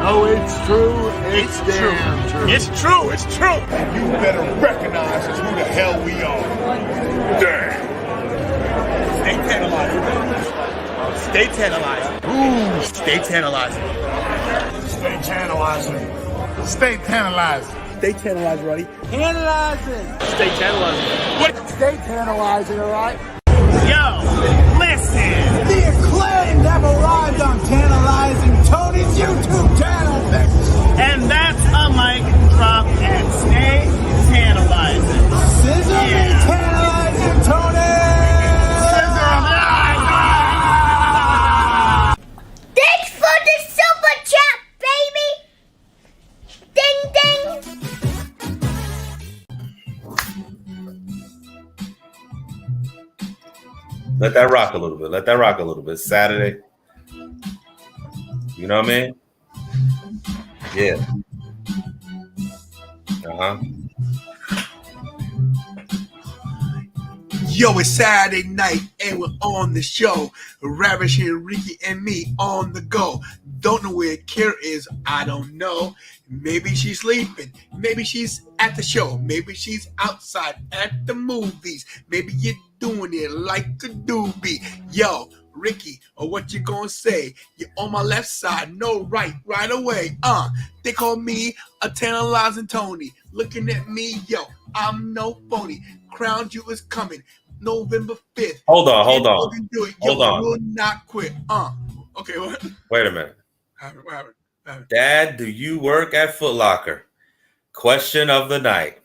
Oh, it's true. It's damn true. It's true. It's true. And you better recognize who the hell we are. Damn. Stay tantalizing. Stay tantalizing. Ooh, stay tantalizing. Stay tantalizing. Stay tantalizing. Stay tantalizing, Roddy. Tantalizing. Stay tantalizing. What? Stay tantalizing, all right? Yo, listen. The acclaimed have arrived on Tantalizing Tony's YouTube channel. And that's a mic drop and stay tantalizing. Scissor me, Tantalizing Tony. Thanks for the super chat, baby. Ding ding. Let that rock a little bit. Let that rock a little bit. It's Saturday. You know what I mean? Yeah. Yo, it's Saturday night and we're on the show. Ravishing Ricky and me on the go. Don't know where Kira is. I don't know. Maybe she's sleeping. Maybe she's at the show. Maybe she's outside at the movies. Maybe you're doing it like a doobie. Yo, Ricky, or what you gonna say? You're on my left side, no right away. They call me a tantalizing Tony. Looking at me, yo, I'm no phony. Crown Jewel is coming, November 5th. Hold on. Do it. Yo, I will not quit. Okay, what? Wait a minute. What happened? Dad, do you work at Foot Locker? Question of the night.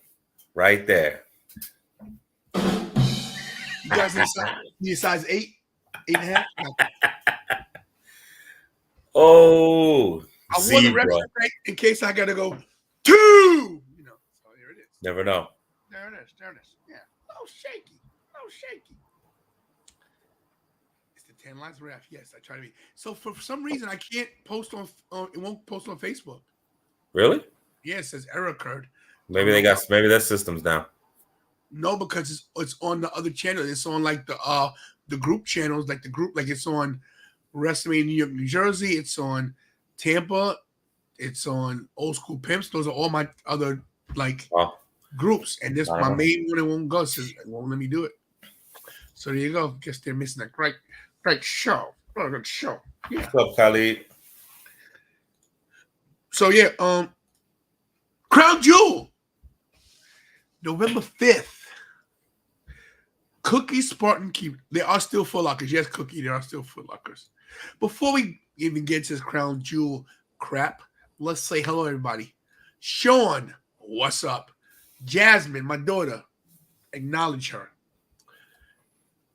Right there. You guys need size 8? 8.5? Oh, I want to represent in case I gotta go 2. You know, so here it is. Never know. There it is. Yeah. Oh, shaky. It's the 10 lines ref. Yes, I try to be. So for some reason, I can't post on. It won't post on Facebook. Really? Yeah, it says error occurred. Maybe their system's down. No, because it's on the other channel. It's on like the group channels, like it's on Wrestlemania New Jersey. It's on Tampa. It's on Old School Pimps. Those are all my other groups, and this my main one. It won't go. So it won't let me do it. So there you go. Guess they're missing a great show. Oh, good show. Yeah. What's up, Khalid? So yeah, Crown Jewel, November 5th. Cookie, Spartan, Keep. They are still Foot Lockers. Yes, Cookie, they are still Foot Lockers. Before we even get to this Crown Jewel crap, let's say hello, everybody. Sean, what's up? Jasmine, my daughter, acknowledge her.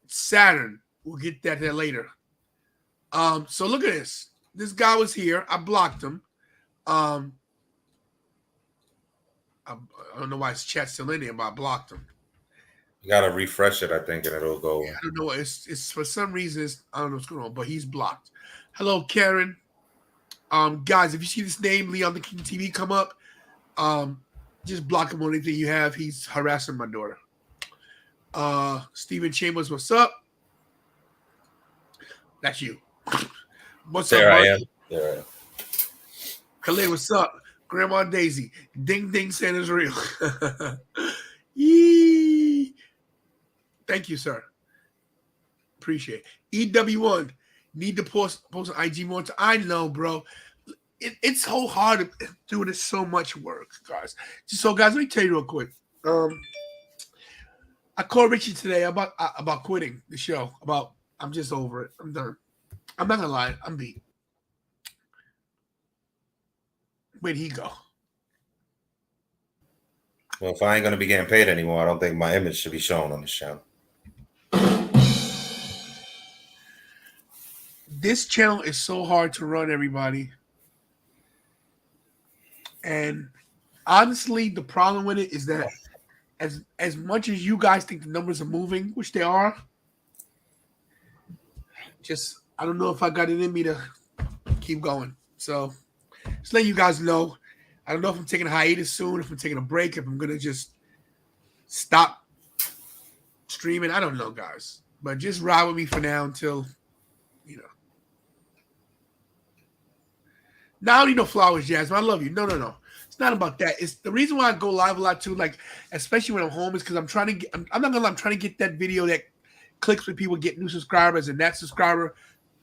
Saturn, we'll get that there later. So look at this. This guy was here. I blocked him. I don't know why his chat's still in there, but I blocked him. You gotta refresh it, I think, and it'll go. Yeah, I don't know. It's for some reason. I don't know what's going on, but he's blocked. Hello, Karen. Guys, if you see this name, Leon the King TV, come up. Just block him on anything you have. He's harassing my daughter. Steven Chambers, what's up? That's you. What's there up, I buddy? am. There I am. Khalid, what's up? Grandma Daisy. Ding ding, Santa's real. Yee. Thank you, sir. Appreciate it. EW1, need to post on IG more. I know, bro. It's so hard to do this. So much work, guys. So, guys, let me tell you real quick. I called Richie today about quitting the show. I'm just over it. I'm done. I'm not gonna lie. I'm beat. Where'd he go? Well, if I ain't gonna be getting paid anymore, I don't think my image should be shown on this channel. This channel is so hard to run, everybody. And honestly, the problem with it is that as much as you guys think the numbers are moving, which they are, just I don't know if I got it in me to keep going. So just letting you guys know. I don't know if I'm taking a hiatus soon, if I'm taking a break, if I'm gonna just stop streaming. I don't know, guys. But just ride with me for now until, you know. Now I don't need no flowers, Jasmine. I love you. No. It's not about that. It's the reason why I go live a lot too, like especially when I'm home, is because I'm trying to get. I'm not gonna lie, I'm trying to get that video that clicks with people, get new subscribers, and that subscriber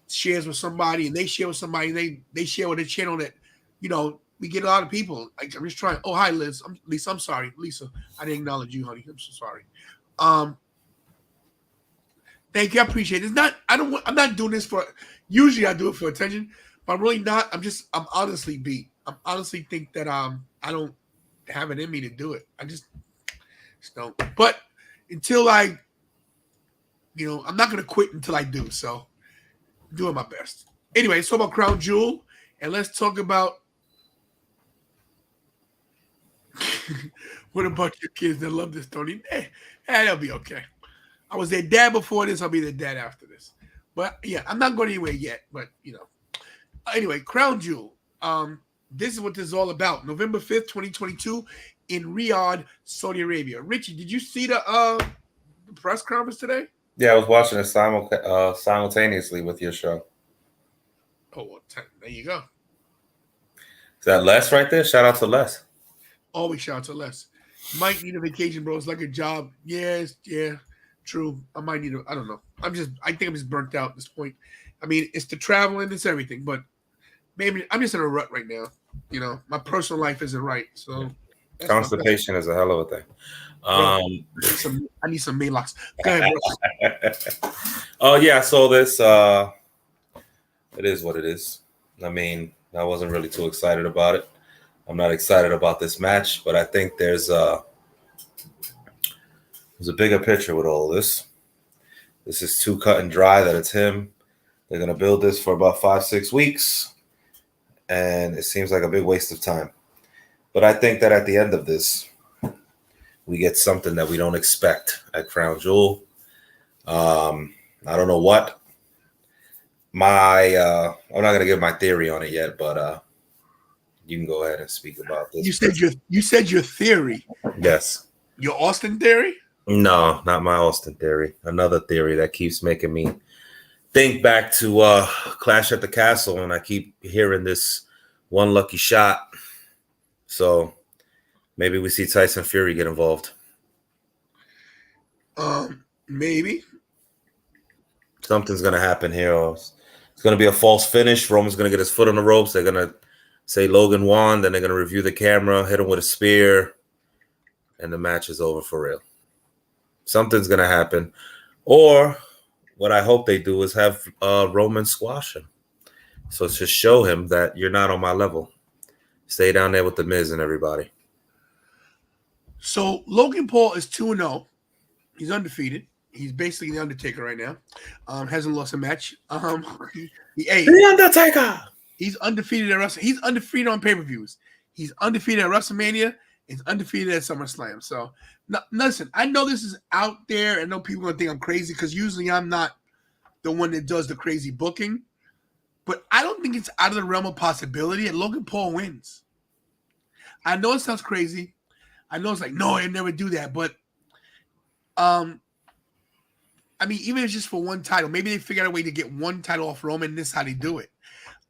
shares with somebody, and they share with somebody, and they share with a channel that, you know, we get a lot of people. Like, I'm just trying. Oh, hi, Liz. Lisa, I'm sorry, Lisa. I didn't acknowledge you, honey. I'm so sorry. Thank you. I appreciate it. It's not. I'm not doing this for. Usually, I do it for attention, but I'm really not. I'm honestly beat. I honestly think that I don't have it in me to do it. I just don't. But until I, you know, I'm not gonna quit until I do. So, I'm doing my best. Anyway, let's talk about Crown Jewel, and let's talk about. What about your kids that love this, Tony? They'll be okay. I was their dad before this. I'll be their dad after this. But yeah, I'm not going anywhere yet. But you know, anyway, Crown Jewel. This is what this is all about. November 5th, 2022, in Riyadh, Saudi Arabia. Richie, did you see the press conference today? Yeah, I was watching it simultaneously with your show. Oh, well, there you go. Is that Les right there? Shout out to Les. Always shout out to Les. Might need a vacation, bro. It's like a job. Yes, yeah, true. I might need I don't know. I think I'm just burnt out at this point. I mean, it's the traveling, it's everything, but maybe I'm just in a rut right now. You know, my personal life isn't right. So constipation is a hell of a thing. I need some Maalox. Go ahead, bro. Oh yeah, so this it is what it is. I mean, I wasn't really too excited about it. I'm not excited about this match, but I think there's a bigger picture with all this. This is too cut and dry that it's him. They're gonna build this for about 5-6 weeks, and it seems like a big waste of time. But I think that at the end of this, we get something that we don't expect at Crown Jewel. I don't know what. I'm not gonna give my theory on it yet, but you can go ahead and speak about this. You said your theory. Yes. Your Austin theory? No, not my Austin theory. Another theory that keeps making me think back to Clash at the Castle, and I keep hearing this one lucky shot. So maybe we see Tyson Fury get involved. Maybe. Something's gonna happen here. It's gonna be a false finish. Roman's gonna get his foot on the ropes. They're gonna say Logan won, then they're going to review the camera, hit him with a spear, and the match is over for real. Something's going to happen. Or what I hope they do is have Roman squash him. So to show him that you're not on my level. Stay down there with the Miz and everybody. So Logan Paul is 2-0. He's undefeated. He's basically the Undertaker right now. Hasn't lost a match. The Undertaker! He's undefeated at Wrestlemania. He's undefeated on pay-per-views. He's undefeated at WrestleMania. He's undefeated at SummerSlam. So, listen, I know this is out there. I know people are going to think I'm crazy because usually I'm not the one that does the crazy booking. But I don't think it's out of the realm of possibility that Logan Paul wins. I know it sounds crazy. I know it's like, no, I'd never do that. But, I mean, even if it's just for one title, maybe they figure out a way to get one title off Roman, and this is how they do it.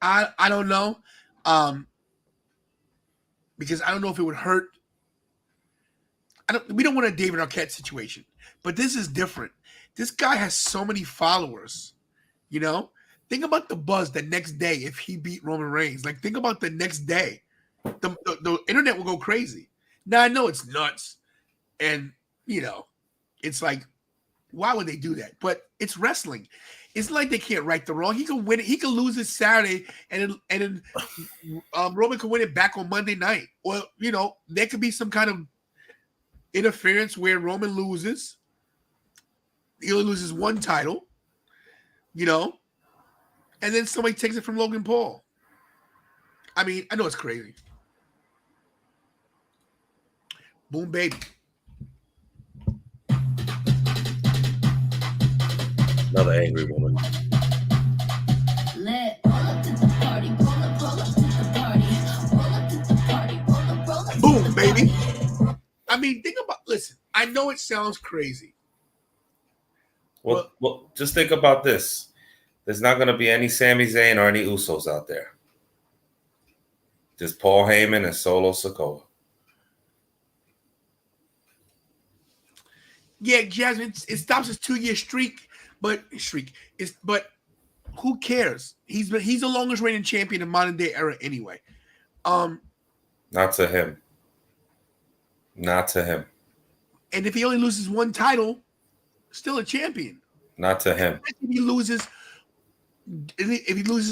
I don't know, because I don't know if it would hurt. We don't want a David Arquette situation, but this is different. This guy has so many followers, you know. Think about the buzz the next day if he beat Roman Reigns. Like, think about the next day, the internet will go crazy. Now I know it's nuts, and you know, it's like, why would they do that? But it's wrestling. It's like they can't right the wrong. He can win it. He can lose it Saturday, and then Roman can win it back on Monday night. Or, you know, there could be some kind of interference where Roman loses. He only loses one title, you know, and then somebody takes it from Logan Paul. I mean, I know it's crazy. Boom, baby. Another angry woman. I mean, listen, I know it sounds crazy. Well, just think about this. There's not going to be any Sami Zayn or any Usos out there. Just Paul Heyman and Solo Sikoa. Yeah, Jasmine, it stops his 2-year streak, but who cares? He's the longest reigning champion in modern day era anyway. Not to him. Not to him. And if he only loses one title, still a champion. Not to him. If he loses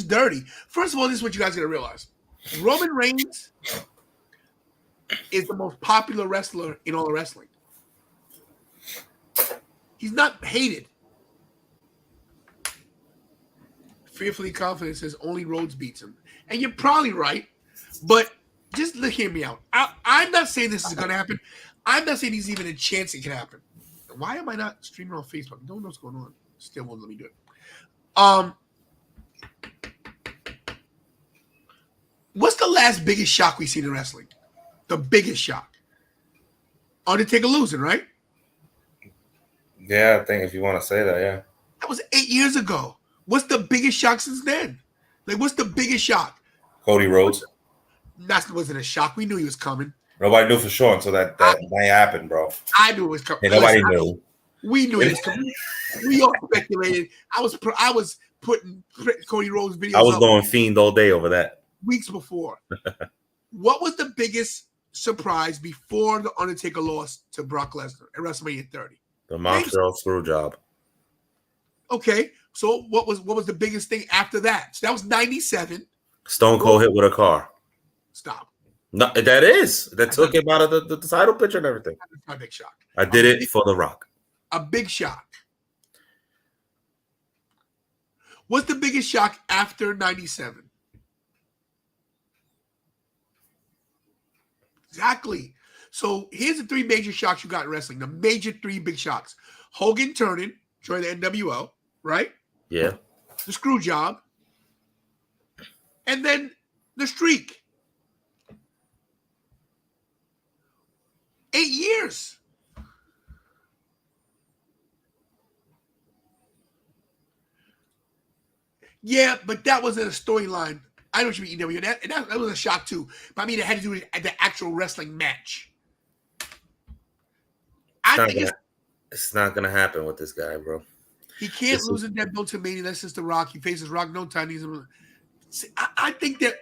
dirty. First of all, this is what you guys gotta realize. Roman Reigns is the most popular wrestler in all of wrestling. He's not hated. Fearfully Confident says only Rhodes beats him. And you're probably right, but just hear me out. I'm not saying this is going to happen. I'm not saying there's even a chance it can happen. Why am I not streaming on Facebook? I don't know what's going on. Still won't let me do it. What's the last biggest shock we've seen in wrestling? The biggest shock. Undertaker losing, right? Yeah, I think if you want to say that, yeah. That was 8 years ago. What's the biggest shock since then? Like, what's the biggest shock? Cody Rhodes. That wasn't a shock. We knew he was coming. Nobody knew for sure until that happened, bro. I knew it was coming. Hey, nobody knew. We knew it was coming. We all speculated. I was putting Cody Rhodes videos. I was going fiend all day over that. Weeks before. What was the biggest surprise before the Undertaker lost to Brock Lesnar at WrestleMania 30? The Montreal screw job. Okay, so what was the biggest thing after that? So that was 97. Stone Cold hit with a car. Stop. No, that took him out of the title picture and everything. That's my big shock. I did it for The Rock. A big shock. What's the biggest shock after 97? Exactly. So here's the 3 major shocks you got in wrestling. The major 3 big shocks. Hogan turning, joining the NWO, right? Yeah. The screw job. And then the streak. 8 years. Yeah, but that wasn't a storyline. I know what you mean, EW. That was a shock too. But I mean, it had to do with the actual wrestling match. It's not gonna happen with this guy, bro. He can't lose in that belt to Mania. That's just The Rock. He faces Rock no time. I think that.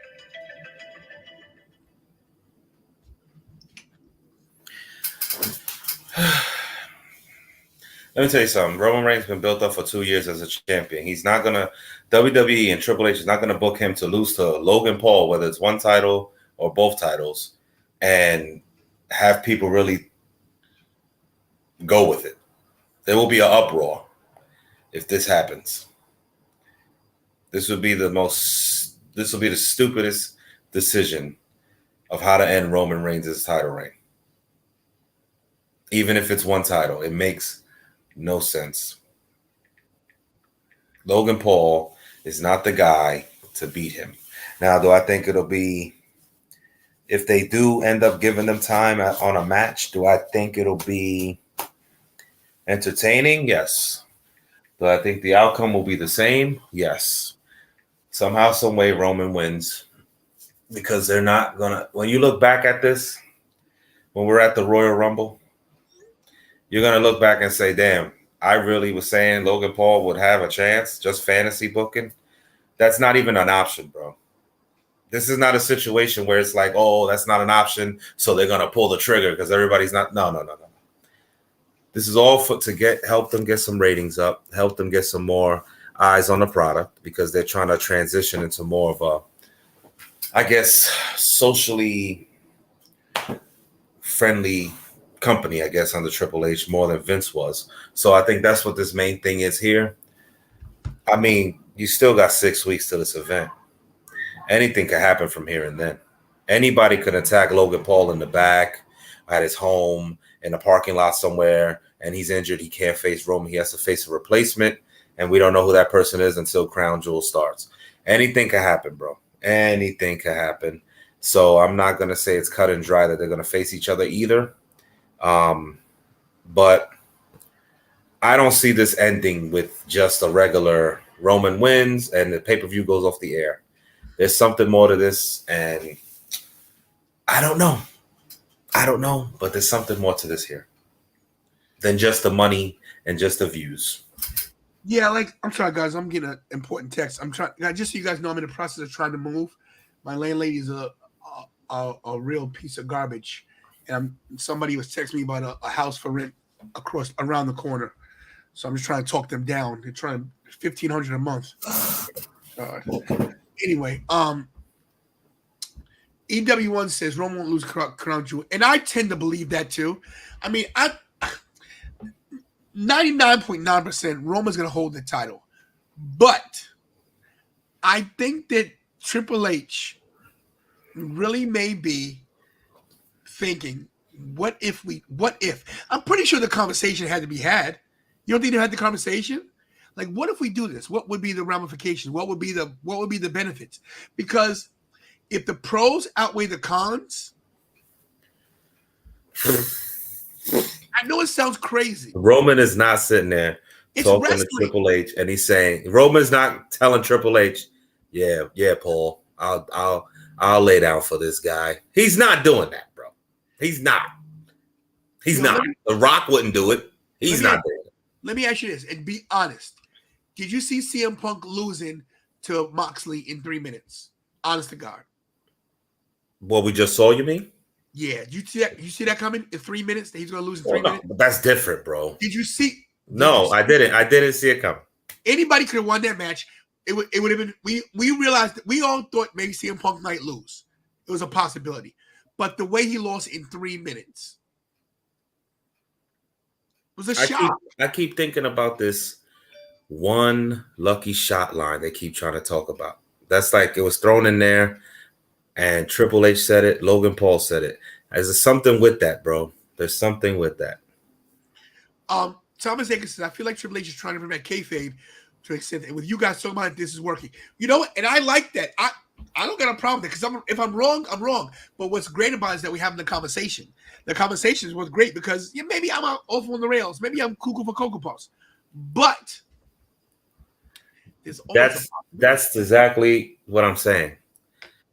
Let me tell you something. Roman Reigns been built up for 2 years as a champion. He's not gonna WWE and Triple H is not gonna book him to lose to Logan Paul, whether it's one title or both titles, and have people really go with it. There will be an uproar if this happens. This would be the stupidest decision of how to end Roman Reigns' title reign. Even if it's one title, it makes no sense. Logan Paul is not the guy to beat him. Now, do I think it'll be, if they do end up giving them time on a match, do I think it'll be entertaining? Yes. Do I think the outcome will be the same? Yes. Somehow, some way, Roman wins, because they're not gonna. When you look back at this, when we're at the Royal Rumble, you're gonna look back and say, "Damn, I really was saying Logan Paul would have a chance." Just fantasy booking. That's not even an option, bro. This is not a situation where it's like, "Oh, that's not an option," so they're gonna pull the trigger because everybody's not. No. This is all to help them get some ratings up, help them get some more eyes on the product, because they're trying to transition into more of a, I guess, socially friendly company, I guess, under Triple H, more than Vince was. So I think that's what this main thing is here. I mean, you still got 6 weeks to this event. Anything could happen from here and then. Anybody could attack Logan Paul in the back, at his home, in a parking lot somewhere, and he's injured. He can't face Roman. He has to face a replacement, and we don't know who that person is until Crown Jewel starts. Anything can happen, bro. Anything can happen. So I'm not going to say it's cut and dry that they're going to face each other either. But I don't see this ending with just a regular Roman wins and the pay-per-view goes off the air. There's something more to this, and I don't know. But there's something more to this here than just the money and just the views. Yeah, like, I'm sorry, guys. I'm getting an important text. I'm trying, just so you guys know, I'm in the process of trying to move. My landlady's a real piece of garbage, and somebody was texting me about a house for rent around the corner. So I'm just trying to talk them down. They're trying $1,500 a month. Anyway, EW1 says Roman won't lose Crown Jewel, and I tend to believe that too. I mean, 99.9% Roman's going to hold the title, but I think that Triple H really may be thinking, what if? I'm pretty sure the conversation had to be had. You don't think they had the conversation? Like, what if we do this? What would be the ramifications? What would be the benefits? Because if the pros outweigh the cons, I know it sounds crazy. Roman is not sitting there talking to Triple H, and he's saying Roman's not telling Triple H, "Yeah, Paul, I'll lay down for this guy." He's not doing that, bro. He's not. He's not. The Rock wouldn't do it. He's not doing it. Let me ask you this, and be honest. Did you see CM Punk losing to Moxley in 3 minutes? Honest to God. What we just saw, you mean? Yeah. Did you see that? You see that coming in 3 minutes? That he's going to lose in 3 minutes? But that's different, bro. Did you see? I didn't. I didn't see it coming. Anybody could have won that match. It would have been. We realized that we all thought maybe CM Punk might lose. It was a possibility, but the way he lost in 3 minutes was a shock. I keep thinking about this one lucky shot line they keep trying to talk about. That's like it was thrown in there, and Triple H said it. Logan Paul said it. There's something with that, bro. There's something with that. Thomas Aikens says, I feel like Triple H is trying to prevent kayfabe to an extent. And with you guys talking about it, this is working. You know what? And I like that. I don't got a problem with it because if I'm wrong, I'm wrong. But what's great about it is that we're having the conversation. The conversation is what's great because maybe I'm off on the rails. Maybe I'm cuckoo for Cocoa Puffs. But that's exactly what I'm saying.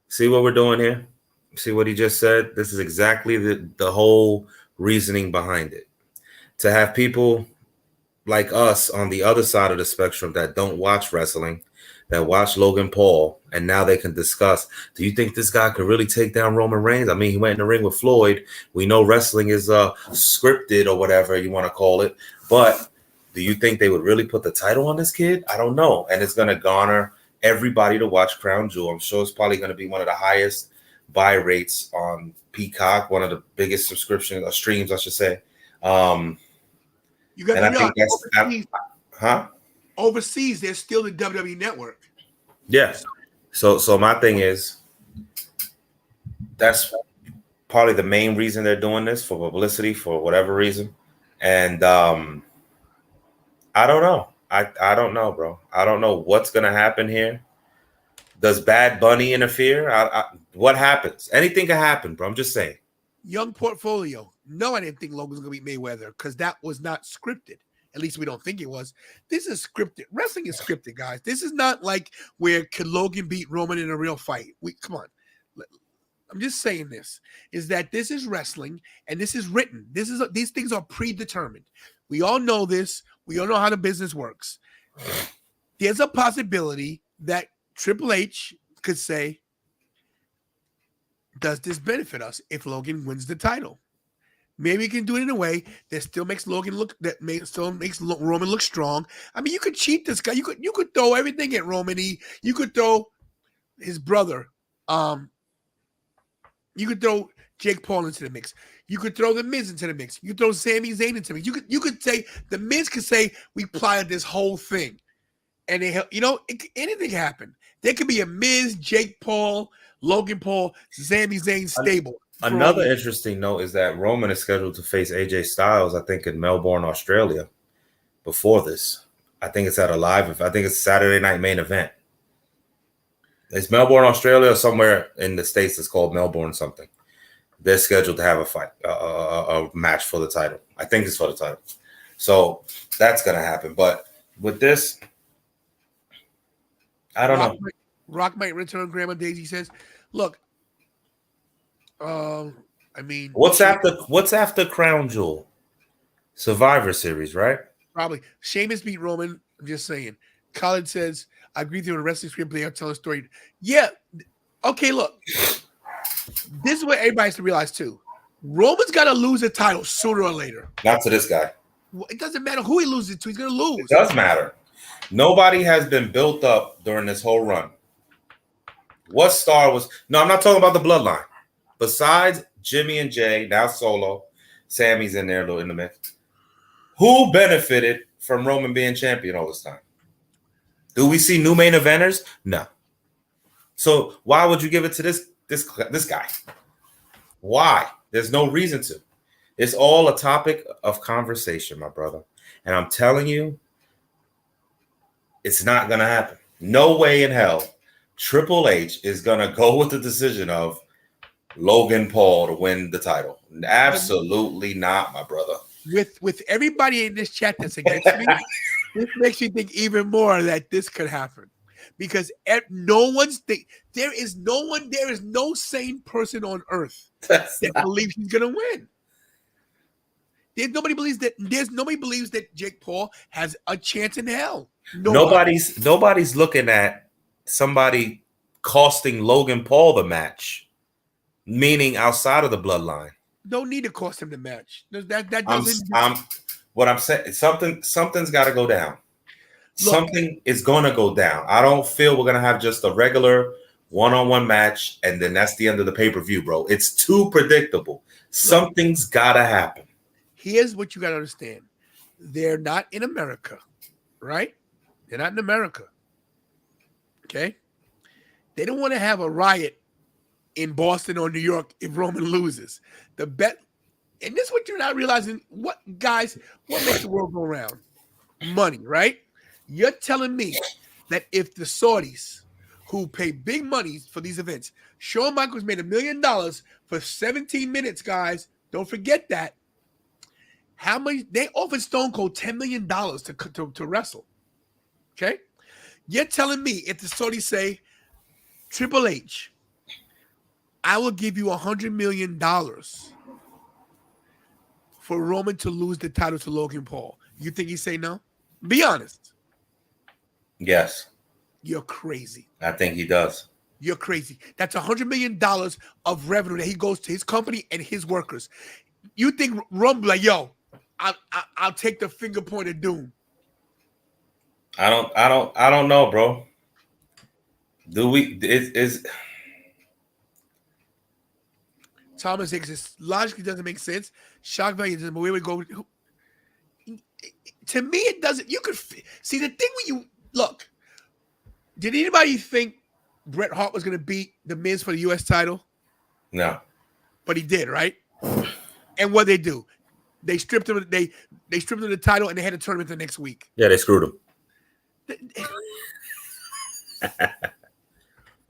See what we're doing here? See what he just said? This is exactly the whole reasoning behind it. To have people like us on the other side of the spectrum that don't watch wrestling, that watch Logan Paul, and now they can discuss, do you think this guy could really take down Roman Reigns? I mean, he went in the ring with Floyd. We know wrestling is scripted or whatever you want to call it, but do you think they would really put the title on this kid? I don't know. And it's going to garner everybody to watch Crown Jewel. I'm sure it's probably going to be one of the highest buy rates on Peacock, one of the biggest subscriptions or streams, I should say. You got and to I think that's overseas, there's still the WWE network. Yeah. So my thing is, that's probably the main reason they're doing this, for publicity, for whatever reason. And I don't know. I don't know, bro. I don't know what's gonna happen here. Does Bad Bunny interfere? What happens? Anything can happen, bro. I'm just saying. Young portfolio. No, I didn't think Logan's gonna beat Mayweather because that was not scripted. At least we don't think it was. This is scripted. Wrestling is scripted, guys. This is not like where could Logan beat Roman in a real fight. Come on. I'm just saying this is that this is wrestling and this is written. These things are predetermined. We all know this. We all know how the business works. There's a possibility that Triple H could say, does this benefit us if Logan wins the title? Maybe he can do it in a way that still makes Roman look strong. I mean, you could cheat this guy. You could throw everything at Roman. You could throw his brother. You could throw Jake Paul into the mix. You could throw the Miz into the mix. You could throw Sami Zayn into the mix. You could say the Miz could say we plotted this whole thing, and anything can happen. There could be a Miz, Jake Paul, Logan Paul, Sami Zayn stable. Another interesting note is that Roman is scheduled to face AJ Styles, I think, in Melbourne, Australia, before this. I think it's at a live. I think it's a Saturday night main event. It's Melbourne, Australia, or somewhere in the States. It's called Melbourne something. they're scheduled to have a fight, a match for the title. I think it's for the title. So that's going to happen. But with this, I don't know. Rock might return, Grandma Daisy says. Look, I mean, what's after Crown Jewel? Survivor Series, right? Probably. Sheamus beat Roman. I'm just saying. Colin says, I agree with you on a wrestling screenplay. I'll tell a story. Yeah. Okay, look. This is what everybody has to realize, too. Roman's got to lose a title sooner or later. Not to this guy. It doesn't matter who he loses to. He's going to lose. It does matter. Nobody has been built up during this whole run. What star was... No, I'm not talking about the bloodline. Besides Jimmy and Jay, now Solo, Sammy's in there a little in the mix. Who benefited from Roman being champion all this time? Do we see new main eventers? No. So why would you give it to this guy? Why? There's no reason to. It's all a topic of conversation, my brother. And I'm telling you, it's not going to happen. No way in hell Triple H is going to go with the decision of Logan Paul to win the title. Absolutely not, my brother. With everybody in this chat that's against me, this makes me think even more that this could happen. Because there is no sane person on earth that believes he's gonna win. Nobody believes that Jake Paul has a chance in hell. Nobody's looking at somebody costing Logan Paul the match, meaning outside of the bloodline. Don't need to cost him the match. What I'm saying, something's got to go down. Look, something is going to go down. I don't feel we're going to have just a regular one-on-one match and then that's the end of the pay-per-view, bro. It's too predictable. Something's got to happen. Here's what you got to understand. They're not in America, right? They're not in America. Okay? They don't want to have a riot in Boston or New York if Roman loses. The bet, and this is what you're not realizing. What makes the world go around? Money, right? You're telling me that if the Saudis, who pay big money for these events, Shawn Michaels made $1 million for 17 minutes, guys. Don't forget that. How much they offered Stone Cold $10 million to wrestle. Okay, you're telling me if the Saudis say, Triple H, I will give you $100 million for Roman to lose the title to Logan Paul. You think he'd say no? Be honest. Yes. You're crazy. I think he does. You're crazy. That's $100 million of revenue that he goes to his company and his workers. You think Roman like, yo, I'll take the finger point of doom. I don't know, bro. Do we? Thomas Hicks, logically doesn't make sense. Shock value doesn't. But where we go? To me, it doesn't. You could see the thing when you look. Did anybody think Bret Hart was going to beat The Miz for the U.S. title? No, but he did, right? And what they do? They stripped him. They stripped him of the title, and they had a tournament the next week. Yeah, they screwed him.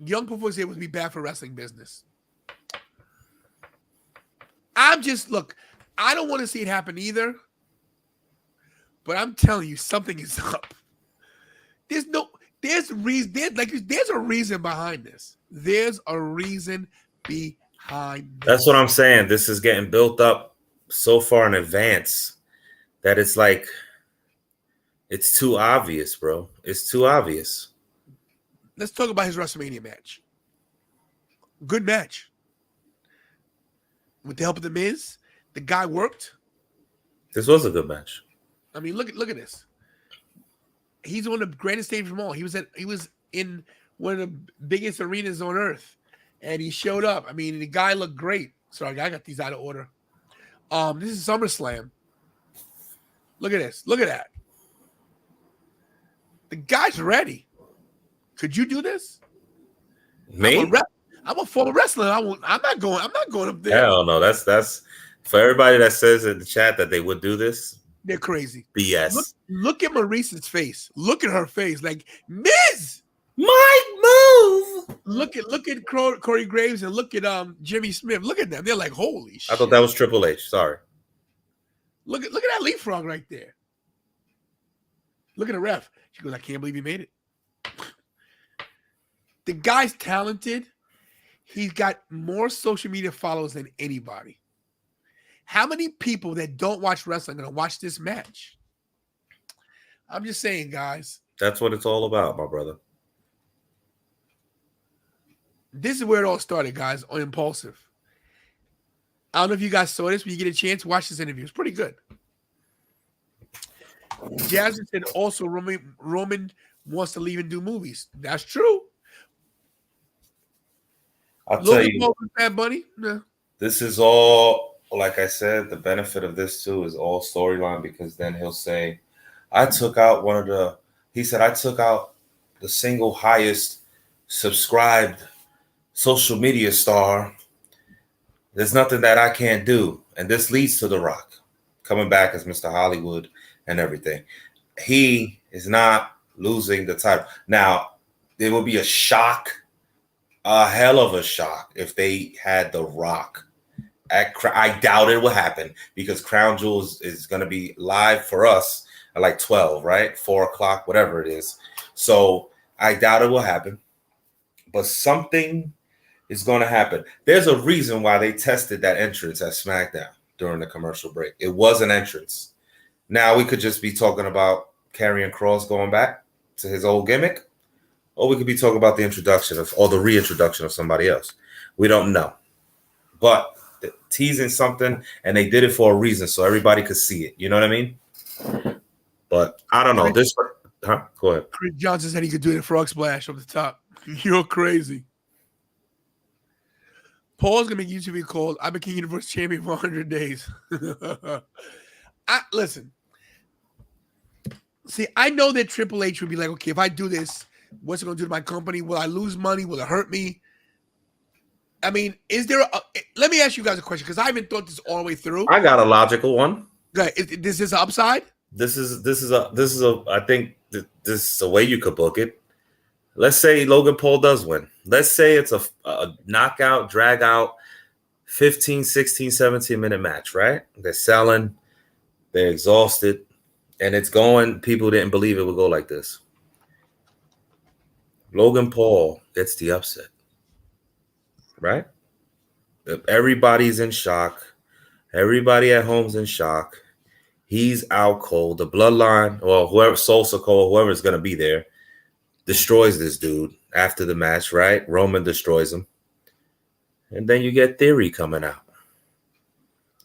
Young Performance here would be bad for wrestling business. I don't want to see it happen either. But I'm telling you, something is up. There's a reason behind this. There's a reason behind this. That's what I'm saying. This is getting built up so far in advance that it's like it's too obvious, bro. It's too obvious. Let's talk about his WrestleMania match. Good match. With the help of The Miz, the guy worked. This was a good match. I mean, look at this. He's on the grandest stage from all. He was in one of the biggest arenas on earth, and he showed up. I mean, the guy looked great. Sorry, I got these out of order. This is SummerSlam. Look at this. Look at that. The guy's ready. Could you do this? Me? I'm a former wrestler. I'm not going up there. Hell no. That's for everybody that says in the chat that they would do this. They're crazy. BS. Look at Maurice's face. Look at her face. Like, Miz! My move! Look at Corey Graves and look at Jimmy Smith. Look at them. They're like, holy shit. I thought that was Triple H. Sorry. Look at that leapfrog right there. Look at the ref. She goes, I can't believe he made it. The guy's talented. He's got more social media followers than anybody. How many people that don't watch wrestling are going to watch this match? I'm just saying, guys. That's what it's all about, my brother. This is where it all started, guys, on Impulsive. I don't know if you guys saw this. When you get a chance, watch this interview. It's pretty good. Jasmine said also Roman wants to leave and do movies. That's true. I'll tell you, Bad Bunny. No. This is all, like I said, the benefit of this too is all storyline, because then he'll say, I took out the single highest subscribed social media star. There's nothing that I can't do. And this leads to The Rock coming back as Mr. Hollywood and everything. He is not losing the title. Now, it would be a shock, a hell of a shock, if they had The Rock. I doubt it will happen, because Crown Jewel is going to be live for us at like 12, right? 4 o'clock, whatever it is. So I doubt it will happen. But something is going to happen. There's a reason why they tested that entrance at SmackDown during the commercial break. It was an entrance. Now we could just be talking about Karrion Kross going back to his old gimmick, or we could be talking about the introduction or the reintroduction of somebody else. We don't know. But teasing something, and they did it for a reason, so everybody could see it. You know what I mean? But I don't know. Go ahead. Chris Johnson said he could do the frog splash up the top. You're crazy. Paul's gonna make YouTube video called "I Became Universal Champion for 100 days." Listen. See, I know that Triple H would be like, okay, if I do this, what's it gonna do to my company? Will I lose money? Will it hurt me? I mean, is there let me ask you guys a question, because I haven't thought this all the way through. I got a logical one. Okay, is this an upside? This is I think this is a way you could book it. Let's say Logan Paul does win. Let's say it's a knockout, drag out, 15, 16, 17-minute match, right? They're selling, they're exhausted, and it's going. People didn't believe it would go like this. Logan Paul gets the upset, right? Everybody's in shock. Everybody at home's in shock. He's out cold. The bloodline, or whoever, Sosa Cole, whoever's going to be there, destroys this dude after the match, right? Roman destroys him. And then you get Theory coming out.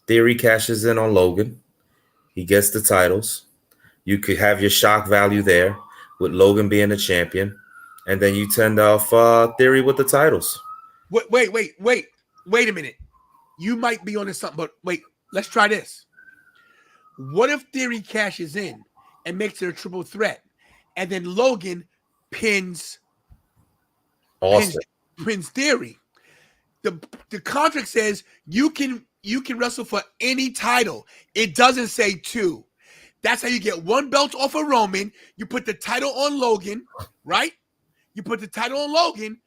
Theory cashes in on Logan. He gets the titles. You could have your shock value there with Logan being the champion. And then you tend off Theory with the titles. Wait a minute. You might be onto something, but wait, let's try this. What if Theory cashes in and makes it a triple threat, and then Logan pins Theory? The contract says you can wrestle for any title. It doesn't say two. That's how you get one belt off of Roman. You put the title on Logan, right? You put the title on Logan.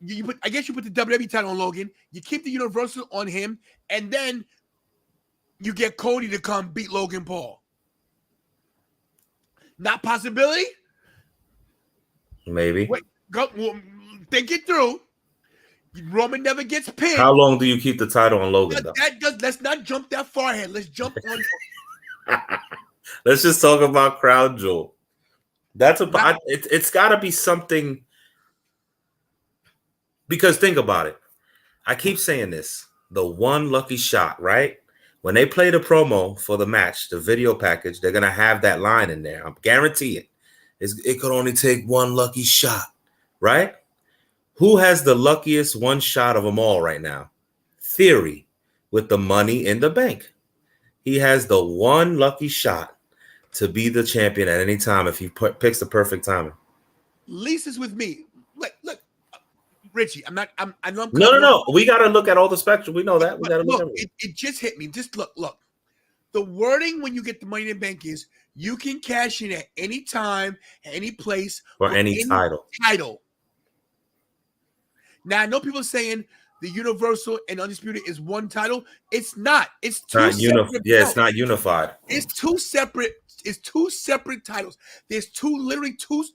You put the WWE title on Logan. You keep the Universal on him, and then you get Cody to come beat Logan Paul. Not possibility? Maybe. Wait, think it through. Roman never gets pinned. How long do you keep the title on Logan, though? Let's not jump that far ahead. Let's jump on. Let's just talk about Crown Jewel. It's got to be something. Because think about it. I keep saying this. The one lucky shot, right? When they play the promo for the match, the video package, they're going to have that line in there. I guarantee it. It could only take one lucky shot, right? Who has the luckiest one shot of them all right now? Theory, with the Money in the Bank. He has the one lucky shot to be the champion at any time if he picks the perfect timing. Lisa's with me. Look, Richie, I'm not. No. We got to look at all the spectrum. We know that. We got to look. It just hit me. Just look. The wording when you get the Money in the Bank is you can cash in at any time, any place, or any title. Now I know people saying the Universal and Undisputed is one title. It's not. It's two separate. It's not unified. It's two separate. It's two separate titles. There's literally two.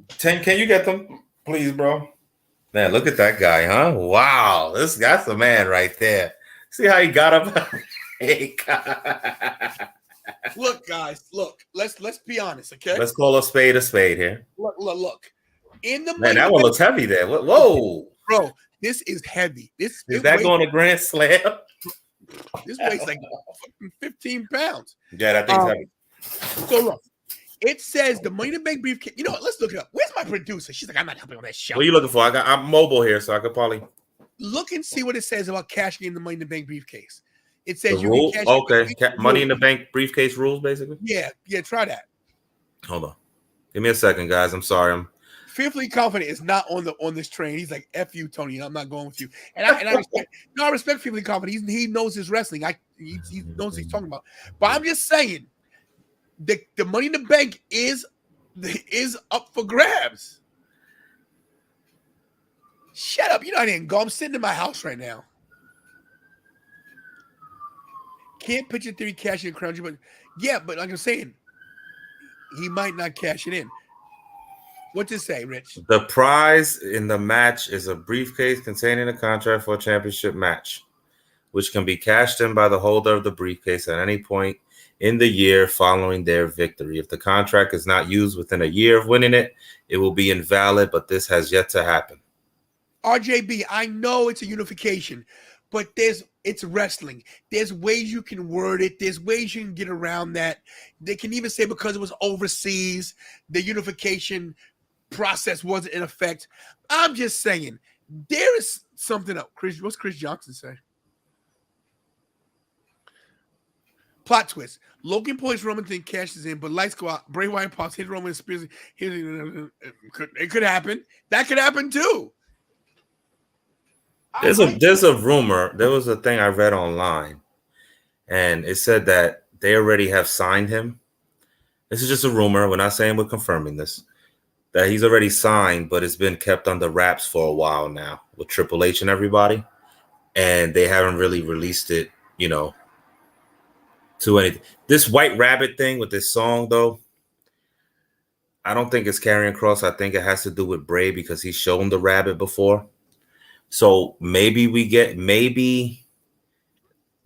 10, can you get them, please, bro? Man, look at that guy, huh? Wow, that's the man right there. See how he got up? Hey, Look, guys, look. Let's be honest, okay? Let's call a spade here. Look. In the Man, that one looks heavy there. Whoa, bro, this is heavy. This is that going to Grand Slam? This weighs like 15 pounds. Yeah, that thing's heavy. So look, it says the Money in the Bank briefcase. You know what? Let's look it up. Where's my producer? She's like, I'm not helping on that show. What are you looking for? I'm mobile here, so I could probably look and see what it says about cashing in the Money in the Bank briefcase. It says the rule. Okay, Money in the Bank briefcase rules, basically. Yeah, try that. Hold on, give me a second, guys. I'm sorry. I'm Fearfully Confident is not on this train. He's like, F you, Tony. I'm not going with you. And I respect. No, I respect Fearfully Confident. He knows his wrestling. He knows what he's talking about. But I'm just saying, the Money in the Bank is up for grabs. Shut up. You know I didn't go. I'm sitting in my house right now. Can't picture theory cashing in Crown Jewel. Yeah, but like I'm saying, he might not cash it in. What's it say, Rich? The prize in the match is a briefcase containing a contract for a championship match, which can be cashed in by the holder of the briefcase at any point in the year following their victory. If the contract is not used within a year of winning it, it will be invalid, but this has yet to happen. RJB, I know it's a unification, but it's wrestling. There's ways you can word it. There's ways you can get around that. They can even say because it was overseas, the unification process wasn't in effect. I'm just saying, there is something else. What's Chris Johnson say? Plot twist. Logan Paul is Roman thing cashes in, but lights go out. Bray Wyatt pops, hit Roman Spears. It could happen. That could happen too. There's a rumor. There was a thing I read online, and it said that they already have signed him. This is just a rumor. We're not saying we're confirming this. That he's already signed, but it's been kept under wraps for a while now with Triple H and everybody, and they haven't really released it, to anything. This White Rabbit thing with this song, though, I don't think it's carrying across. I think it has to do with Bray because he's shown the rabbit before. So maybe we get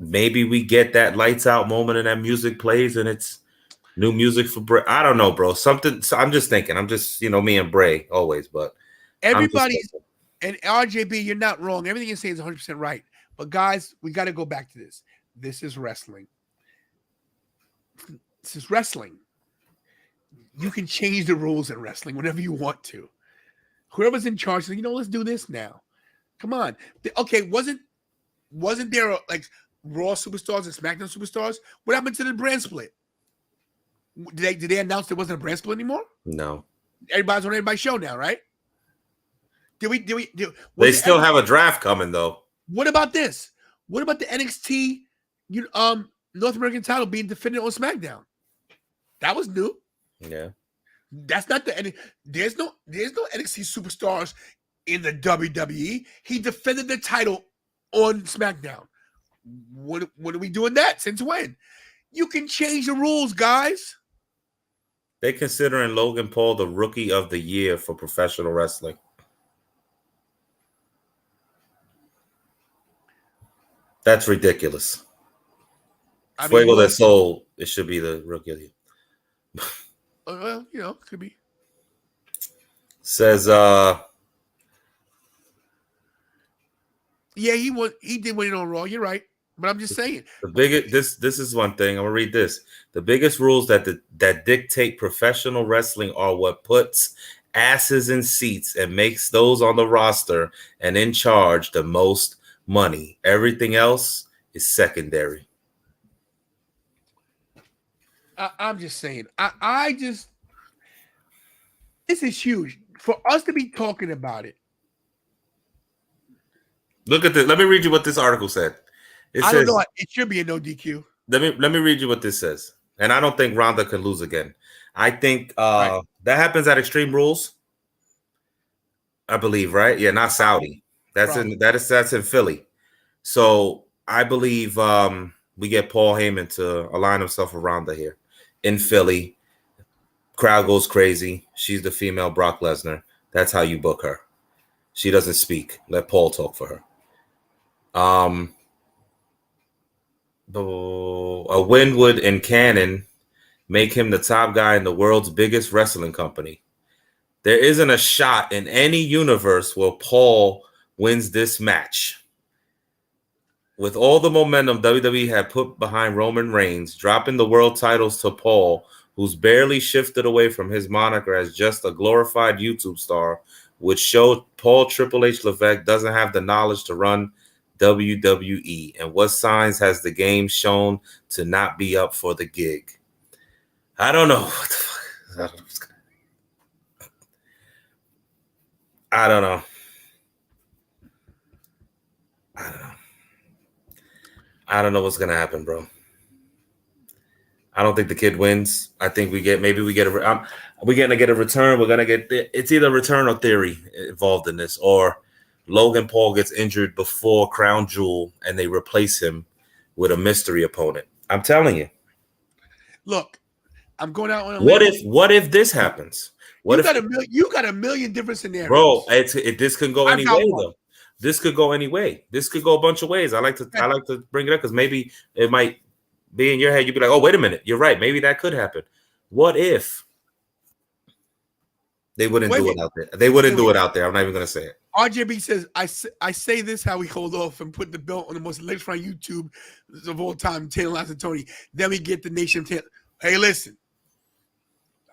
that lights out moment and that music plays and it's new music for Bray. I don't know, bro. Something. So I'm just thinking. I'm just, me and Bray always, but everybody's and RJB, you're not wrong. Everything you're saying is 100% right. But guys, we got to go back to this. This is wrestling. This is wrestling. You can change the rules in wrestling whenever you want to. Whoever's in charge says, let's do this now. Come on. Okay, wasn't there like Raw superstars and SmackDown superstars? What happened to the brand split? Did they announce there wasn't a brand split anymore? No. Everybody's on everybody's show now, right? They still have a draft coming though. What about this? What about the NXT North American title being defended on SmackDown? That was new. Yeah. That's not there's no NXT superstars in the WWE. He defended the title on SmackDown. What are we doing that? Since when? You can change the rules, guys. They're considering Logan Paul the Rookie of the Year for professional wrestling. That's ridiculous. Fuego del Sol, it should be the Rookie of the Year. Well, could be. Says yeah, he did win it on Raw. You're right. But I'm just saying. The biggest this is one thing. I'm gonna read this. The biggest rules that dictate professional wrestling are what puts asses in seats and makes those on the roster and in charge the most money. Everything else is secondary. I'm just saying. This is huge for us to be talking about it. Look at this. Let me read you what this article said. I don't know. It should be a no DQ. Let me read you what this says. And I don't think Ronda could lose again. I think that happens at Extreme Rules. I believe, right? Yeah, not Saudi. That's in Philly. So I believe we get Paul Heyman to align himself around her here in Philly. Crowd goes crazy. She's the female Brock Lesnar. That's how you book her. She doesn't speak. Let Paul talk for her. A Winwood and Cannon make him the top guy in the world's biggest wrestling company. There isn't a shot in any universe where Paul wins this match. With all the momentum WWE had put behind Roman Reigns, dropping the world titles to Paul, who's barely shifted away from his moniker as just a glorified YouTube star, which showed Paul Triple H Levesque doesn't have the knowledge to run WWE. And what signs has the game shown to not be up for the gig? I don't know. What the fuck? I don't know. I don't know what's gonna happen, bro. I don't think the kid wins. I think we're gonna get a return. We're gonna get it's either return or theory involved in this, or Logan Paul gets injured before Crown Jewel and they replace him with a mystery opponent. I'm telling you. Look, I'm going out on a limb. What if this happens? You got a million different scenarios, bro. This can go any way though. This could go any way. This could go a bunch of ways. I like to bring it up because maybe it might be in your head. You'd be like, oh, wait a minute. You're right. Maybe that could happen. What if they wouldn't do it out there? They wouldn't do it out there. I'm not even going to say it. RJB says, I say this how we hold off and put the belt on the most electrifying YouTube of all time, tantalizing Tony. Then we get the nation of Hey, listen.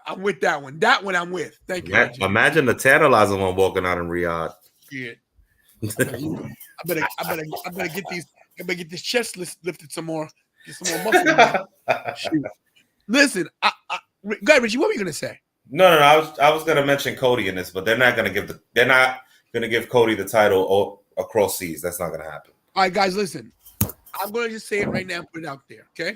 I'm with that one. That one I'm with. Thank you. Imagine the tantalizing one walking out in Riyadh. Yeah. I better get this chest lifted some more. Get some more muscle. Shoot. Listen, go ahead, Richie. What were you gonna say? No. I was gonna mention Cody in this, but they're not gonna give Cody the title across seas. That's not gonna happen. All right, guys, listen. I'm gonna just say it right now and put it out there. Okay.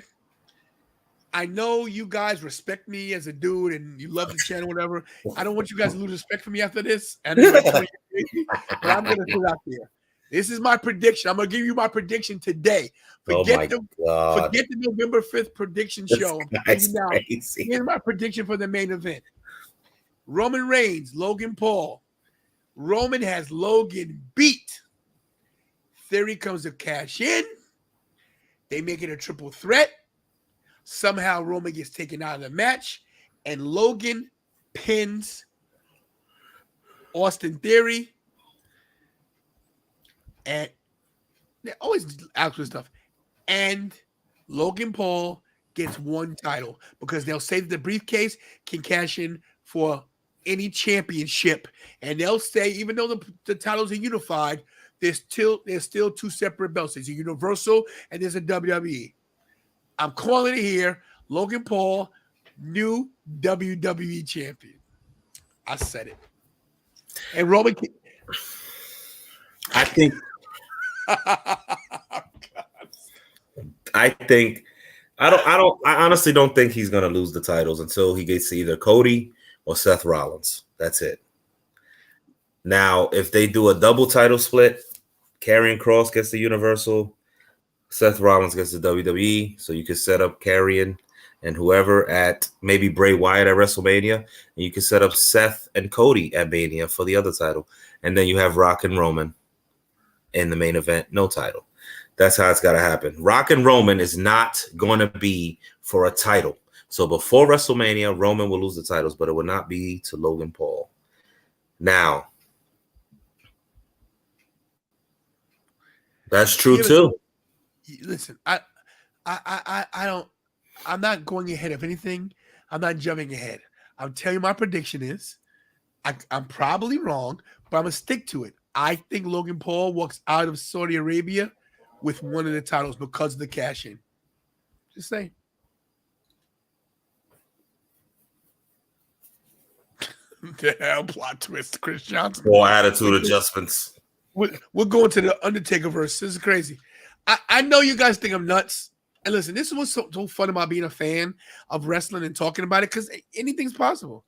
I know you guys respect me as a dude and you love the channel, whatever. I don't want you guys to lose respect for me after this. And but I'm going to put it out there. This is my prediction. I'm going to give you my prediction today. Forget the November 5th prediction show. Here's my prediction for the main event. Roman Reigns, Logan Paul. Roman has Logan beat. Theory comes to cash in. They make it a triple threat. Somehow Roman gets taken out of the match, and Logan pins Austin Theory. And they always ask for stuff. And Logan Paul gets one title because they'll say that the briefcase can cash in for any championship. And they'll say, even though the titles are unified, there's still two separate belts. There's a Universal and there's a WWE. I'm calling it here. Logan Paul, new WWE champion. I said it. And Roman. I honestly don't think he's gonna lose the titles until he gets to either Cody or Seth Rollins. That's it. Now, if they do a double title split, Karrion Kross gets the Universal, Seth Rollins gets the WWE, so you could set up Karrion and whoever at maybe Bray Wyatt at WrestleMania, and you can set up Seth and Cody at Mania for the other title, and then you have Rock and Roman in the main event, no title. That's how it's got to happen. Rock and Roman is not going to be for a title. So before WrestleMania, Roman will lose the titles, but it will not be to Logan Paul. Now, that's true too. Listen, I'm not going ahead of anything. I'm not jumping ahead. I'm telling you my prediction is, I'm probably wrong, but I'm going to stick to it. I think Logan Paul walks out of Saudi Arabia with one of the titles because of the cash-in. Just saying. The hell plot twist, Chris Johnson. Or attitude adjustments. We're going to the Undertaker verse. This is crazy. I know you guys think I'm nuts. And listen, this is what's so fun about being a fan of wrestling and talking about it, because anything's possible.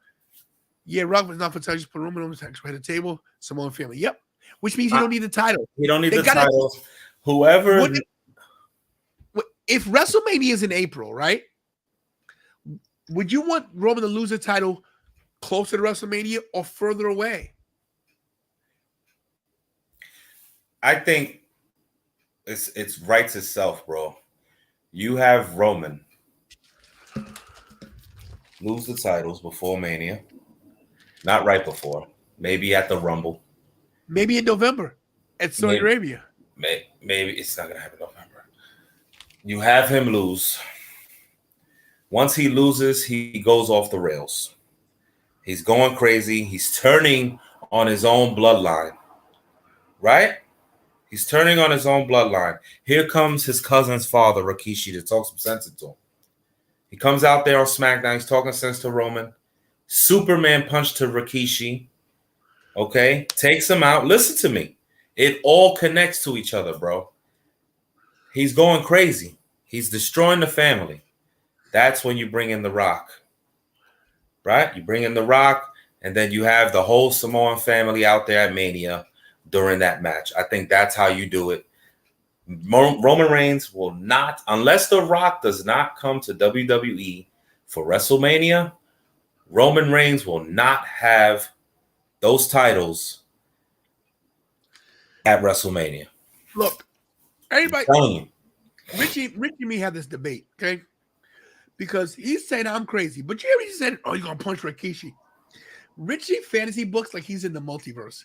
Yeah, Rock was not for touch. Put Roman on the head of the table. Samoan family. Yep. Which means you don't need the title. You don't need They the gotta- title. Whoever. If WrestleMania is in April, right? Would you want Roman to lose the title closer to WrestleMania or further away? I think it's writes itself, bro. You have Roman lose the titles before Mania, not right before. Maybe at the Rumble. Maybe in November at Saudi Arabia. Maybe it's not gonna happen in November. You have him lose. Once he loses, he goes off the rails. He's going crazy. He's turning on his own bloodline, right? He's turning on his own bloodline. Here comes his cousin's father, Rikishi, to talk some sense into him. He comes out there on SmackDown. He's talking sense to Roman. Superman punch to Rikishi. Okay? Takes him out. Listen to me. It all connects to each other, bro. He's going crazy. He's destroying the family. That's when you bring in The Rock. Right? You bring in The Rock, and then you have the whole Samoan family out there at Mania during that match. I think that's how you do it. Roman Reigns will not, unless The Rock does not come to WWE for WrestleMania, Roman Reigns will not have those titles at WrestleMania. Look, everybody, I'm telling you. Richie and me had this debate, okay? Because he's saying I'm crazy, but you already said, "Oh, you're gonna punch Rikishi." Richie fantasy books like he's in the multiverse.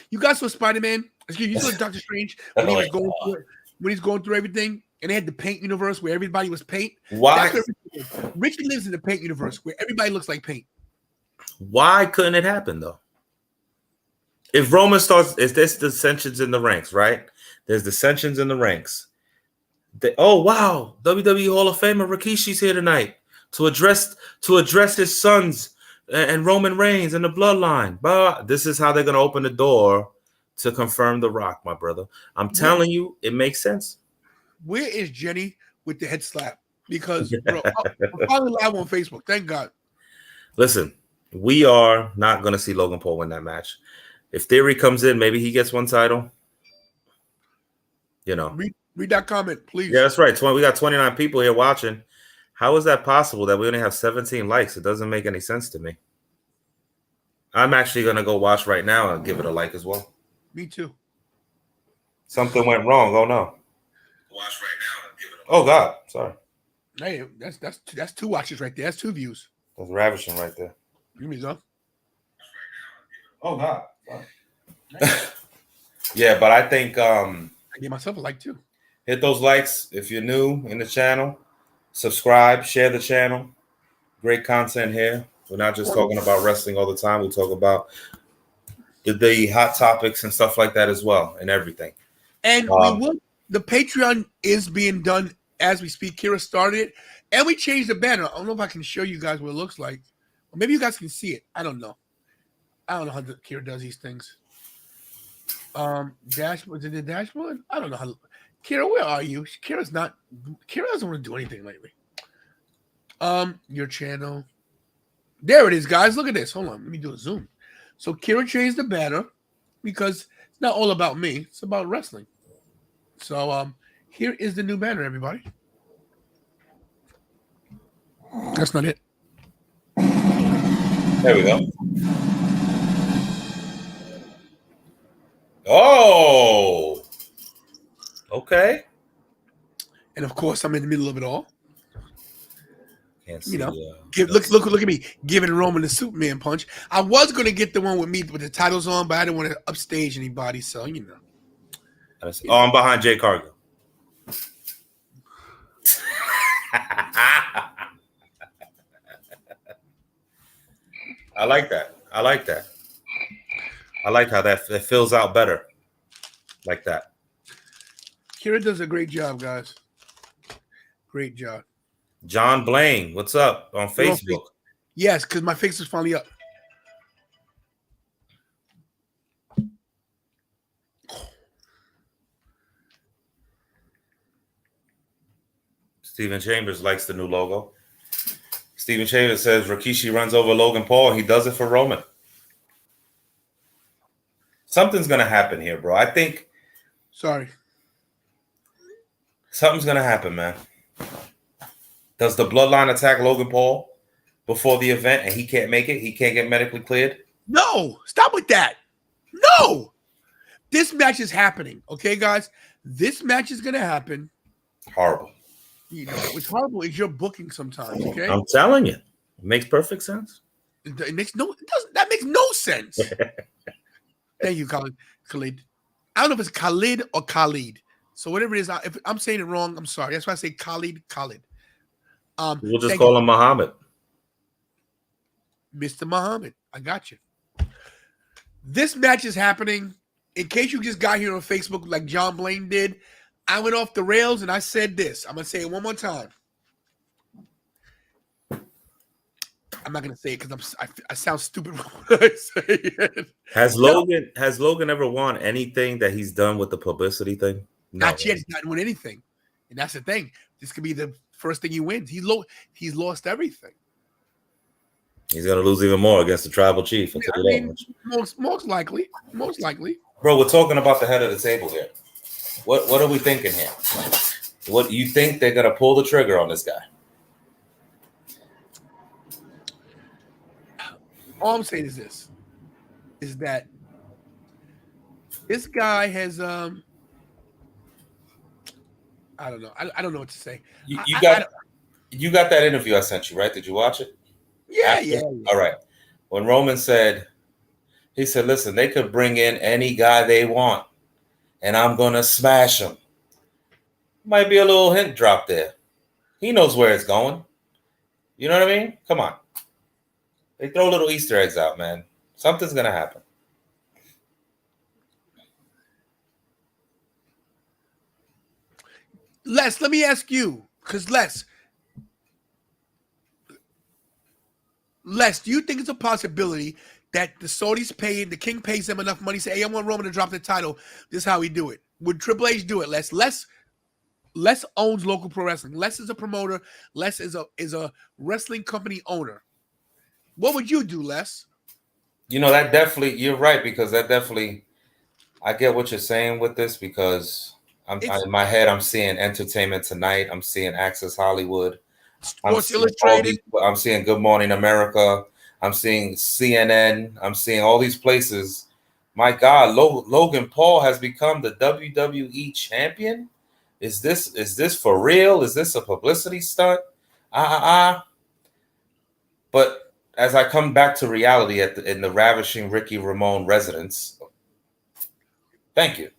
You guys saw Spider-Man. Excuse me, you saw Doctor Strange when he was going through it, when he's going through everything, and they had the paint universe where everybody was paint. Why? Richie lives in the paint universe where everybody looks like paint. Why couldn't it happen though? If Roman starts, if there's dissensions in the ranks, right? There's dissensions in the ranks. Oh wow, WWE Hall of Famer Rikishi's here tonight to address his sons and Roman Reigns and the bloodline. But this is how they're gonna open the door to confirm The Rock, my brother. I'm telling you, it makes sense. Where is Jenny with the head slap? Because bro, I'm finally live on Facebook. Thank God. Listen, we are not gonna see Logan Paul win that match. If Theory comes in, maybe he gets one title. You know. Read that comment, please. Yeah, that's right. We got 29 people here watching. How is that possible that we only have 17 likes? It doesn't make any sense to me. I'm actually going to go watch right now and give it a like as well. Me too. Something went wrong. Oh, no. Watch right now and give it a like. Oh, God. Sorry. Hey, that's 2 watches right there. That's 2 views. That's ravishing right there. Give me some. Oh, God. Yeah, but I think I gave myself a like too. Hit those likes if you're new in the channel. Subscribe, share the channel. Great content here. We're not just talking about wrestling all the time. We talk about the hot topics and stuff like that as well, and everything. And the Patreon is being done as we speak. Kira started it, and we changed the banner. I don't know if I can show you guys what it looks like. Or maybe you guys can see it. I don't know. I don't know how Kira does these things. Dashboard. Is it the dashboard? I don't know how. Kira, where are you? Kira doesn't want to do anything lately. Your channel. There it is, guys. Look at this. Hold on. Let me do a zoom. So Kira changed the banner because it's not all about me. It's about wrestling. So here is the new banner, everybody. That's not it. There we go. Oh, okay. And of course, I'm in the middle of it all. Can't see, you know, look at me giving Roman the Superman punch. I was going to get the one with me with the titles on, but I didn't want to upstage anybody. So you know. Oh, I'm behind Jay Cargill. I like that. I like that. I like how that fills out better like that. Kira does a great job, guys. Great job. John Blaine, what's up on Facebook? Yes, because my face is finally up. Steven Chambers likes the new logo. Steven Chavis says Rikishi runs over Logan Paul. He does it for Roman. Something's going to happen here, bro. I think. Sorry. Something's going to happen, man. Does the bloodline attack Logan Paul before the event and he can't make it? He can't get medically cleared? No. Stop with that. No. This match is happening. Okay, guys? This match is going to happen. Horrible. You know, what's horrible is your booking sometimes, okay? I'm telling you. It makes perfect sense. It makes no, it doesn't, that makes no sense. Thank you, Khalid. I don't know if it's Khalid or Khalid. So whatever it is, if I'm saying it wrong, I'm sorry. That's why I say Khalid. We'll just call him Muhammad. Mr. Muhammad. I got you. This match is happening. In case you just got here on Facebook like John Blaine did, I went off the rails and I said this. I'm going to say it one more time. I'm not going to say it because I sound stupid when I say it. Has Logan ever won anything that he's done with the publicity thing? No, Not yet. He's not won anything. And that's the thing. This could be the first thing he wins. He's lost everything. He's going to lose even more against the tribal chief. Most likely. Bro, we're talking about the head of the table here. What are we thinking here? What you think they're going to pull the trigger on this guy? All I'm saying is this, is that this guy has, I don't know. I don't know what to say. You got that interview I sent you, right? Did you watch it? Yeah. All right. When Roman said, he said, listen, they could bring in any guy they want, and I'm going to smash him. Might be a little hint drop there. He knows where it's going. You know what I mean? Come on. They throw little Easter eggs out, man. Something's going to happen. Les, let me ask you, because Les, do you think it's a possibility that the Saudis the king pays them enough money, say, hey, I want Roman to drop the title. This is how we do it. Would Triple H do it, Les? Les owns local pro wrestling. Les is a promoter. Les is a wrestling company owner. What would you do, Les? You know, that definitely, you're right, because that definitely, I get what you're saying with this, because in my head, I'm seeing Entertainment Tonight. I'm seeing Access Hollywood. Sports Illustrated. I'm seeing Good Morning America. I'm seeing CNN. I'm seeing all these places. My God, Logan Paul has become the WWE champion. Is this for real? Is this a publicity stunt? But as I come back to reality in the ravishing Ricky Ramone residence, thank you.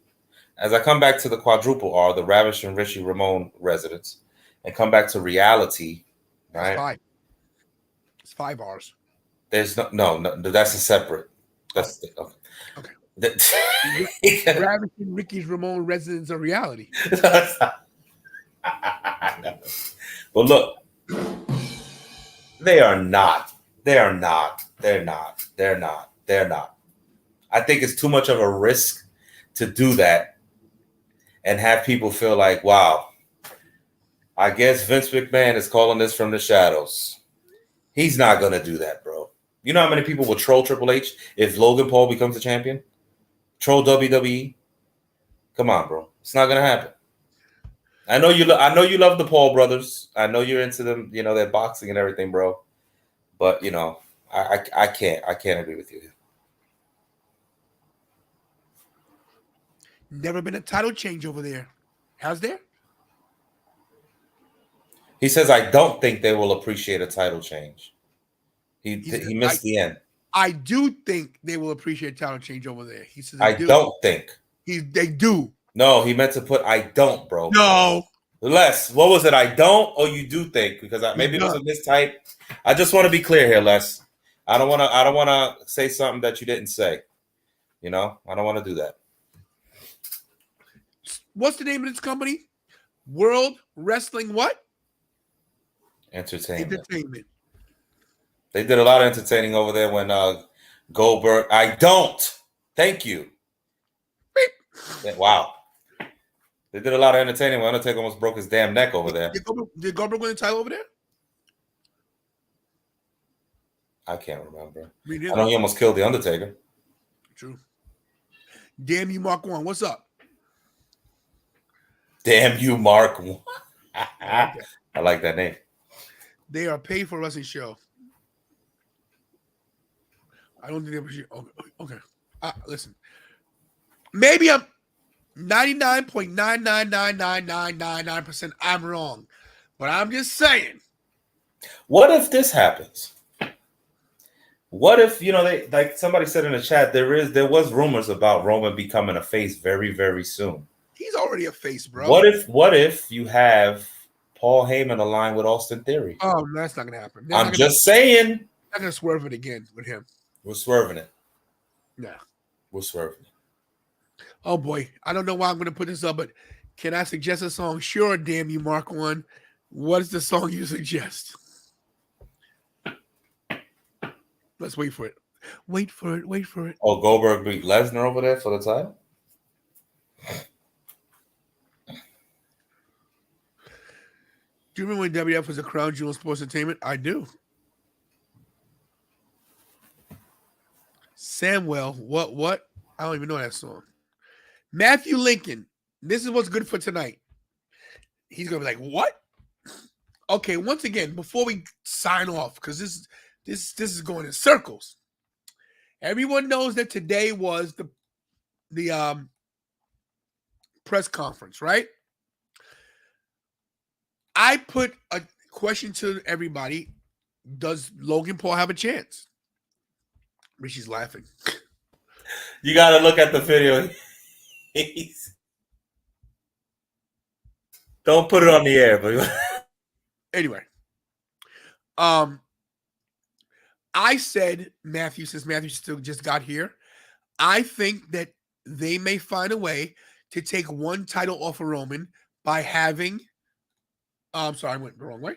As I come back to the quadruple R, the ravishing Ricky Ramone residence, and come back to reality, right? It's 5 R's. There's no. That's a separate. That's okay. Ravishing Ricky's Ramone residence of reality. But look, they're not. I think it's too much of a risk to do that and have people feel like, wow, I guess Vince McMahon is calling this from the shadows. He's not going to do that, bro. You know how many people will troll Triple H if Logan Paul becomes a champion? Troll WWE? Come on, bro. It's not going to happen. I know you love the Paul brothers. I know you're into them, you know, their boxing and everything, bro. But, you know, I can't agree with you. Never been a title change over there. How's there? He says, I don't think they will appreciate a title change. He missed the end. I do think they will appreciate title change over there. He says, I don't think. They do. No, he meant to put I don't, bro. No. Les, what was it? I don't or you do think? Because maybe it was a mistype. I just want to be clear here, Les. I don't want to say something that you didn't say. You know, I don't want to do that. What's the name of this company? World Wrestling what? Entertainment. They did a lot of entertaining over there when Goldberg. I don't. Thank you. Yeah, wow. They did a lot of entertaining when Undertaker almost broke his damn neck over there. Did Goldberg win the title over there? I can't remember. Me I neither. know he almost killed the Undertaker. True. Damn you, Mark One. What's up? Damn you, Mark. I like that name. They are paid for a wrestling show. I don't think they appreciate. Okay. Listen. Maybe I'm 99.9999999% I'm wrong, but I'm just saying. What if this happens? What if, they, like somebody said in the chat, there was rumors about Roman becoming a face very, very soon. He's already a face, bro. What if you have Paul Heyman aligned with Austin Theory? Oh, that's not gonna happen. I'm just saying. Not gonna swerve it again with him. We're swerving it. Yeah. We're swerving it. Oh boy. I don't know why I'm gonna put this up, but can I suggest a song? Sure, damn you, Mark One. What is the song you suggest? Let's wait for it. Wait for it. Wait for it. Oh, Goldberg beat Lesnar over there for the title? Do you remember when WWF was a Crown Jewel Sports Entertainment? I do. Samwell, what? I don't even know that song. Matthew Lincoln. This is what's good for tonight. He's gonna be like, what? Okay, once again, before we sign off, because this is going in circles. Everyone knows that today was the press conference, right? I put a question to everybody. Does Logan Paul have a chance? Richie's laughing. You got to look at the video. Don't put it on the air, but anyway. I said, Matthew, since Matthew still just got here, I think that they may find a way to take one title off of Roman by having I'm sorry, I went the wrong way.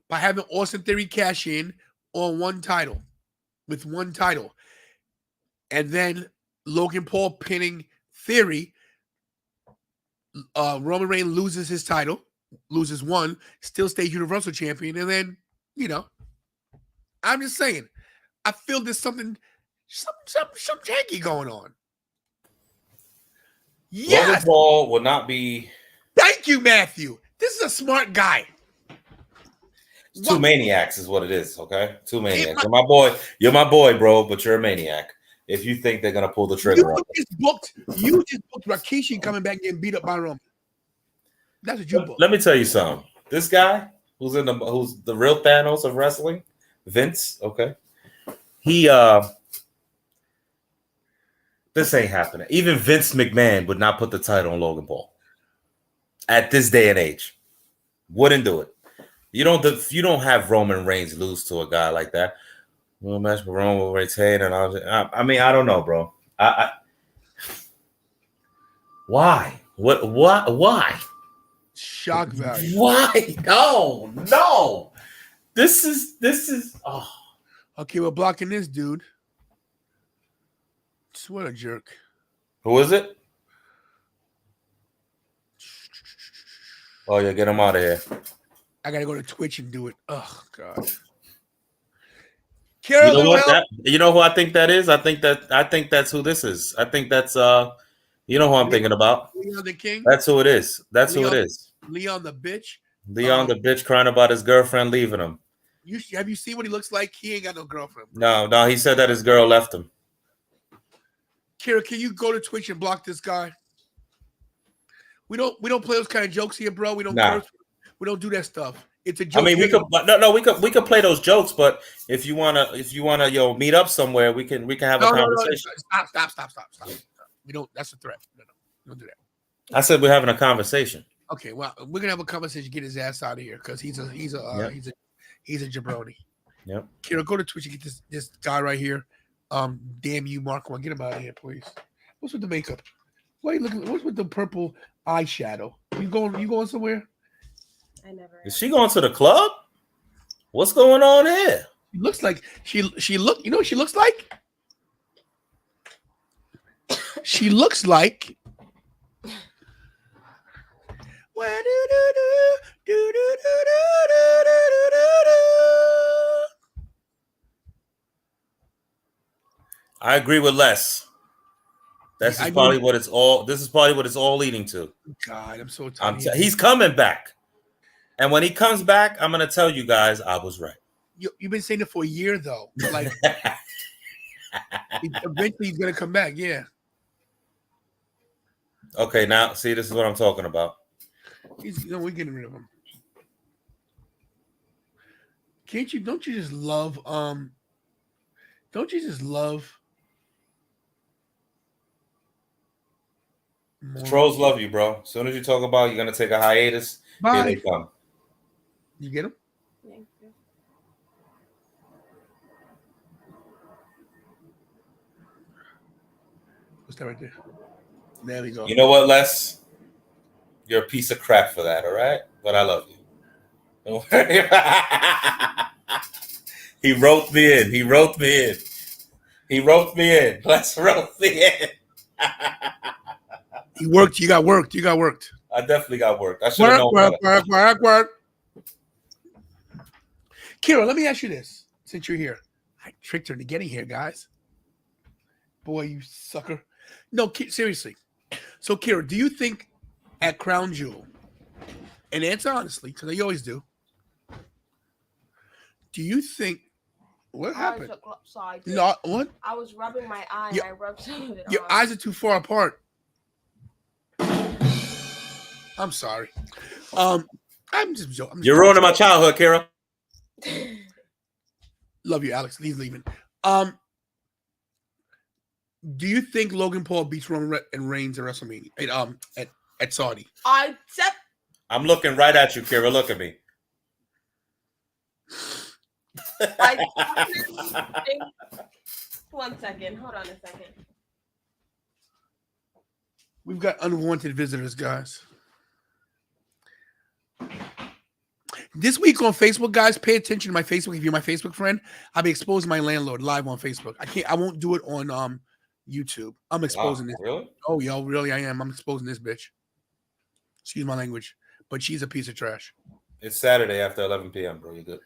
By having Austin Theory cash in on one title, with one title. And then Logan Paul pinning Theory. Roman Reigns loses his title, loses one, still stays Universal Champion. And then, I'm just saying, I feel there's something janky going on. Yes. Logan Paul will not be. Thank you, Matthew. This is a smart guy. Two maniacs is what it is, okay? Two maniacs. You're my boy, bro, but you're a maniac. If you think they're gonna pull the trigger on you just booked Rikishi coming back and getting beat up by Roman. That's what you booked. Let me tell you something. This guy who's the real Thanos of wrestling, Vince, okay? This ain't happening. Even Vince McMahon would not put the title on Logan Paul. At this day and age, wouldn't do it. You don't have Roman Reigns lose to a guy like that. Well, match with Roman will retain, and I don't know, bro. Why? What? Why? Shock value. Why? No. This is. Oh. Okay, we're blocking this dude. What a jerk. Who is it? Oh, yeah, get him out of here. I gotta go to Twitch and do it. Oh God. You know who I think that is? I think that's who this is. I think that's you know who I'm thinking about. Leon the King. That's who it is. Who it is. Leon the bitch. Leon the bitch crying about his girlfriend leaving him. Have you seen what he looks like? He ain't got no girlfriend. No, he said that his girl left him. Kira, can you go to Twitch and block this guy? We don't play those kind of jokes here, bro. We don't curse. We don't do that stuff. It's a joke. I mean, we could play those jokes, but if you wanna meet up somewhere, we can have a conversation. No, stop. We don't. That's a threat. No, don't do that. I said we're having a conversation. Okay, well, we're gonna have a conversation. Get his ass out of here because he's a jabroni. Yep. Kira, go to Twitch and get this guy right here. Damn you, Mark One. Get him out of here, please. What's with the makeup? Why are you looking? What's with the purple eyeshadow? You going somewhere? I never. Is she going to the club? What's going on here? She looks like she look. You know what she looks like? She looks like. I agree with Les. This is probably what it's all. This is probably what it's all leading to. God, I'm so tired. He's coming back, and when he comes back, I'm gonna tell you guys I was right. You've been saying it for a year though. Like eventually he's gonna come back. Yeah. Okay, now see, this is what I'm talking about. We're getting rid of him. Can't you? Don't you just love? Don't you just love? Trolls love you, bro. As soon as you talk about you're gonna take a hiatus, here they come. You get him? Thank you. What's that right there? There we go. You know what, Les? You're a piece of crap for that, all right? But I love you. Don't worry. He wrote me in. He wrote me in. He wrote me in. Let's wrote me in. He worked. You got worked. You got worked. I definitely got worked. I should have known better. Work. Kira, let me ask you this. Since you're here, I tricked her into getting here, guys. Boy, you sucker. No, seriously. So, Kira, do you think at Crown Jewel, and answer honestly, because you always do you think what happened? No, what? I was rubbing my eye and I rubbed some of it Your eyes are too far apart. I'm sorry. I'm just joking. You're ruining my childhood, Kira. Love you, Alex. He's leaving. Do you think Logan Paul beats Roman and Reigns at WrestleMania at Saudi? I'm looking right at you, Kira. Look at me. One second. Hold on a second. We've got unwanted visitors, guys. This week on Facebook, guys, pay attention to my Facebook. If you're my Facebook friend, I'll be exposing my landlord live on Facebook. I won't do it on YouTube. I'm exposing this. Really? Oh, yo, really, I am. I'm exposing this bitch. Excuse my language, but she's a piece of trash. It's Saturday after 11 p.m., bro. You good?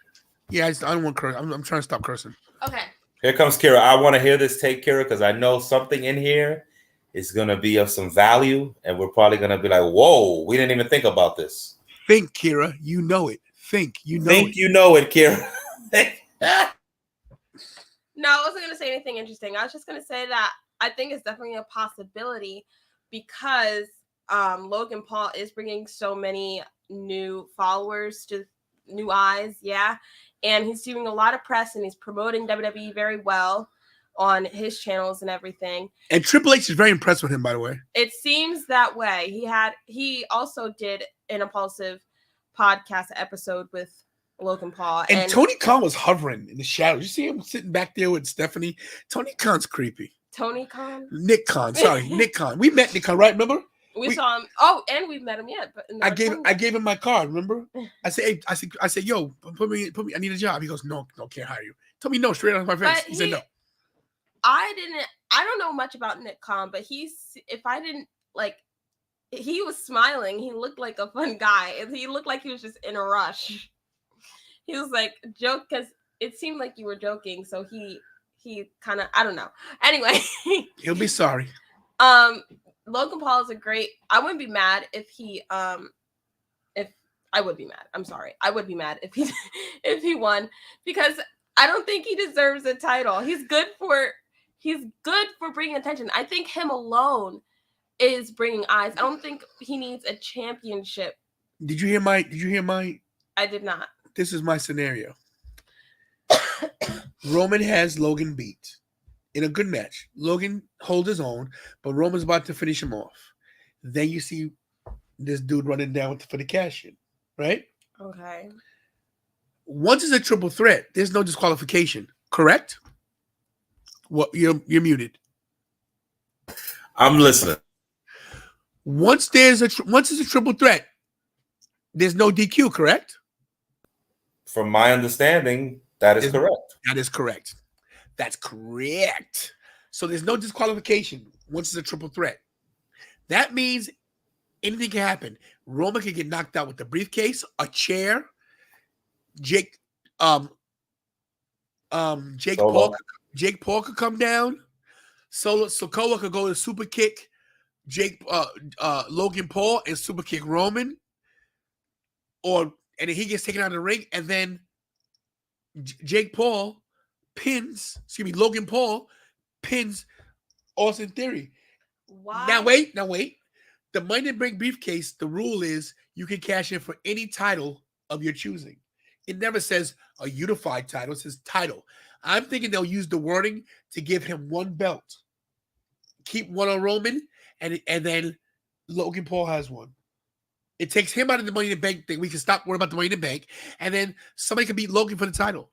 Yeah, I don't want to curse. I'm trying to stop cursing. Okay. Here comes Kira. I want to hear this take, Kira, because I know something in here is going to be of some value, and we're probably going to be like, whoa, we didn't even think about this. Think, Kira. You know it. Think. You know Think it. you know it, Kira. No, I wasn't going to say anything interesting. I was just going to say that I think it's definitely a possibility because Logan Paul is bringing so many new followers to new eyes. Yeah. And he's doing a lot of press and he's promoting WWE very well on his channels and everything. And Triple H is very impressed with him, by the way. It seems that way. He also did an Impulsive podcast episode with Logan Paul. And Tony Khan was hovering in the shadows. You see him sitting back there with Stephanie? Tony Khan's creepy. Tony Khan? Nick Khan. Sorry, Nick Khan. We met Nick Khan, right? Remember? We saw him. Oh, and we've met him yet. But I gave him my card. Remember? I said, yo, put me. I need a job. He goes, no, can't hire you. Tell me no straight out of my face. He said no. I don't know much about Nick Khan, but he was smiling. He looked like a fun guy. He looked like he was just in a rush. He was like joke because it seemed like you were joking. So he kind of, I don't know. Anyway, he'll be sorry. Logan Paul is a great. I wouldn't be mad if he I would be mad. I'm sorry. I would be mad if he won because I don't think he deserves a title. He's good for bringing attention. I think him alone is bringing eyes. I don't think he needs a championship. Did you hear my I did not. This is my scenario. Roman has Logan beat in a good match. Logan holds his own, but Roman's about to finish him off. Then you see this dude running down for the cash in, right? Okay. Once it's a triple threat, there's no disqualification, correct? What you're muted. I'm listening. Once it's a triple threat, there's no DQ, correct? From my understanding, that is correct. That is correct. That's correct. So there's no disqualification once it's a triple threat. That means anything can happen. Roman can get knocked out with the briefcase, a chair. Jake Paul could come down. Sokoa could go to super kick Logan Paul and super kick Roman, and then he gets taken out of the ring, and then Logan Paul pins Austin Theory. Why? Now wait. The Money in the Bank briefcase, the rule is you can cash in for any title of your choosing. It never says a unified title, it says title. I'm thinking they'll use the wording to give him one belt. Keep one on Roman, and then Logan Paul has one. It takes him out of the Money in the Bank thing. We can stop worrying about the Money in the Bank, and then somebody can beat Logan for the title.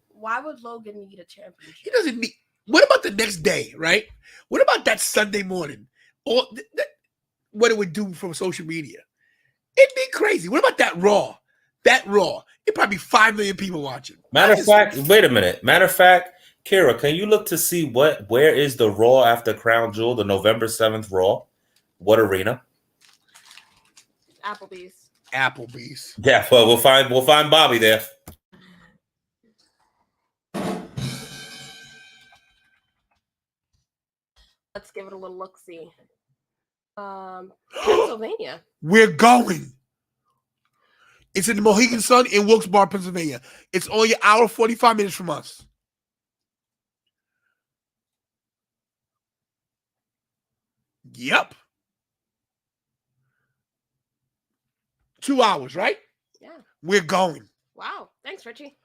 Why would Logan need a championship? He doesn't need. What about the next day, right? What about that Sunday morning? Or what it would do from social media? It'd be crazy. What about that Raw? It'd probably be 5 million people watching. Matter of fact, wait a minute. Matter of fact, Kira, can you look to see where is the Raw after Crown Jewel, the November 7th Raw? What arena? Applebee's. Yeah, well, we'll find Bobby there. Let's give it a little look-see. Pennsylvania. We're going. It's in the Mohegan Sun in Wilkes-Barre, Pennsylvania. It's only an hour 45 minutes from us. Yep. 2 hours, right? Yeah. We're going. Wow. Thanks, Richie.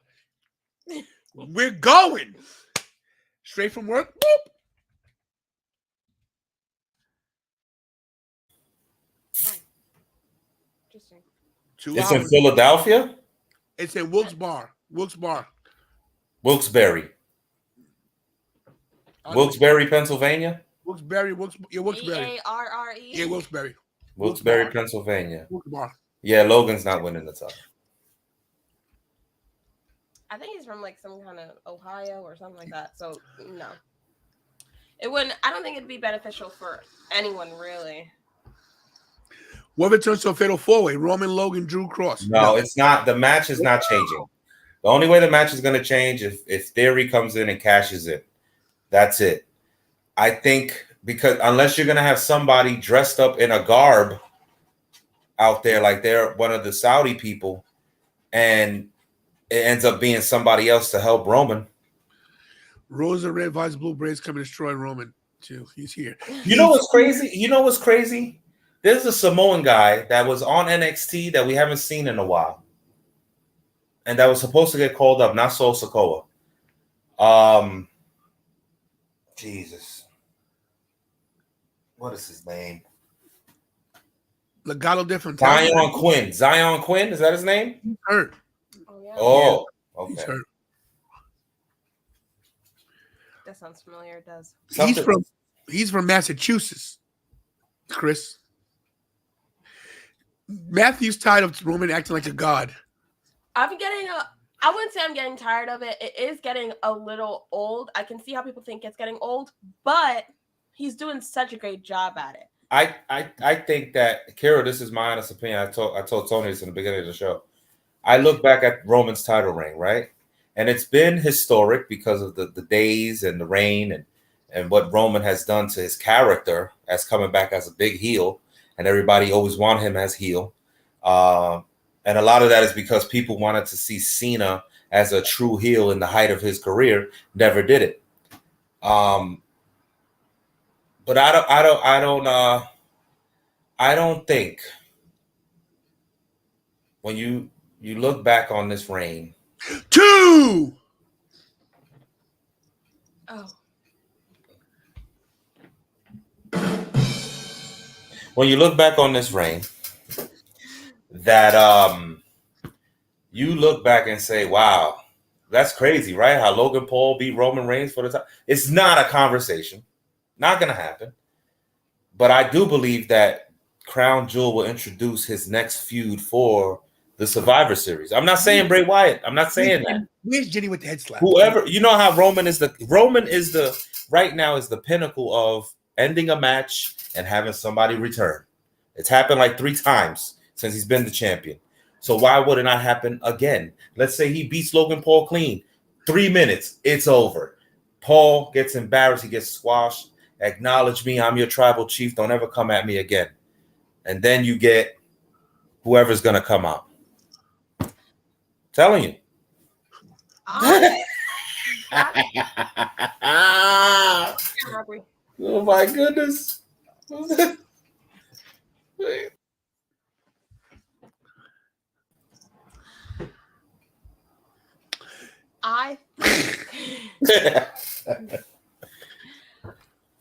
We're going. Straight from work. Boop. Interesting. 2 It's hours. in Philadelphia? It's in Wilkes-Barre. Wilkes-Barre, Pennsylvania? Wilkes-Barre. Bearre. Yeah, Wilkes-Barre. Wilkes-Barre, Pennsylvania. Wilkes-Barre. Yeah, Logan's not winning the title. I think he's from like some kind of Ohio or something like that. So no. It wouldn't. I don't think it'd be beneficial for anyone really. What if it turns to a fatal 4-way? Roman, Logan, Drew, Cross. No, it's not. The match is not changing. The only way the match is going to change if Theory comes in and cashes in. That's it. I think because unless you're going to have somebody dressed up in a garb out there like they're one of the Saudi people and it ends up being somebody else to help Roman. Rosa Red Vines Blue Braids come and destroy Roman too. He's here. You know what's crazy? There's a Samoan guy that was on NXT that we haven't seen in a while. And that was supposed to get called up, not Sol Sokoa. Jesus. What is his name? Legado different. Zion Quinn. Zion Quinn, is that his name? He's hurt. Oh, yeah. Oh, okay. He's hurt. That sounds familiar. It does. He's from Massachusetts, Chris. Matthew's tired of Roman acting like a god. I wouldn't say I'm getting tired of it. It is getting a little old. I can see how people think it's getting old, but he's doing such a great job at it. I think that, Kara, this is my honest opinion. I told Tony this in the beginning of the show. I look back at Roman's title reign, right? And it's been historic because of the days and the reign and what Roman has done to his character as coming back as a big heel. And everybody always wanted him as heel. And a lot of that is because people wanted to see Cena as a true heel in the height of his career. Never did it. But I don't think when you look back on this reign. 2. Oh. When you look back on this reign, that you look back and say, wow, that's crazy, right? How Logan Paul beat Roman Reigns for the time. It's not a conversation. Not going to happen. But I do believe that Crown Jewel will introduce his next feud for the Survivor Series. I'm not saying Bray Wyatt. I'm not saying that. Where's Jenny with the head slap? Whoever, you know how Roman is right now is the pinnacle of ending a match and having somebody return. It's happened like 3 times since he's been the champion. So why would it not happen again? Let's say he beats Logan Paul clean. 3 minutes, it's over. Paul gets embarrassed. He gets squashed. Acknowledge me. I'm your tribal chief. Don't ever come at me again. And then you get whoever's going to come out. Telling you. Oh my goodness.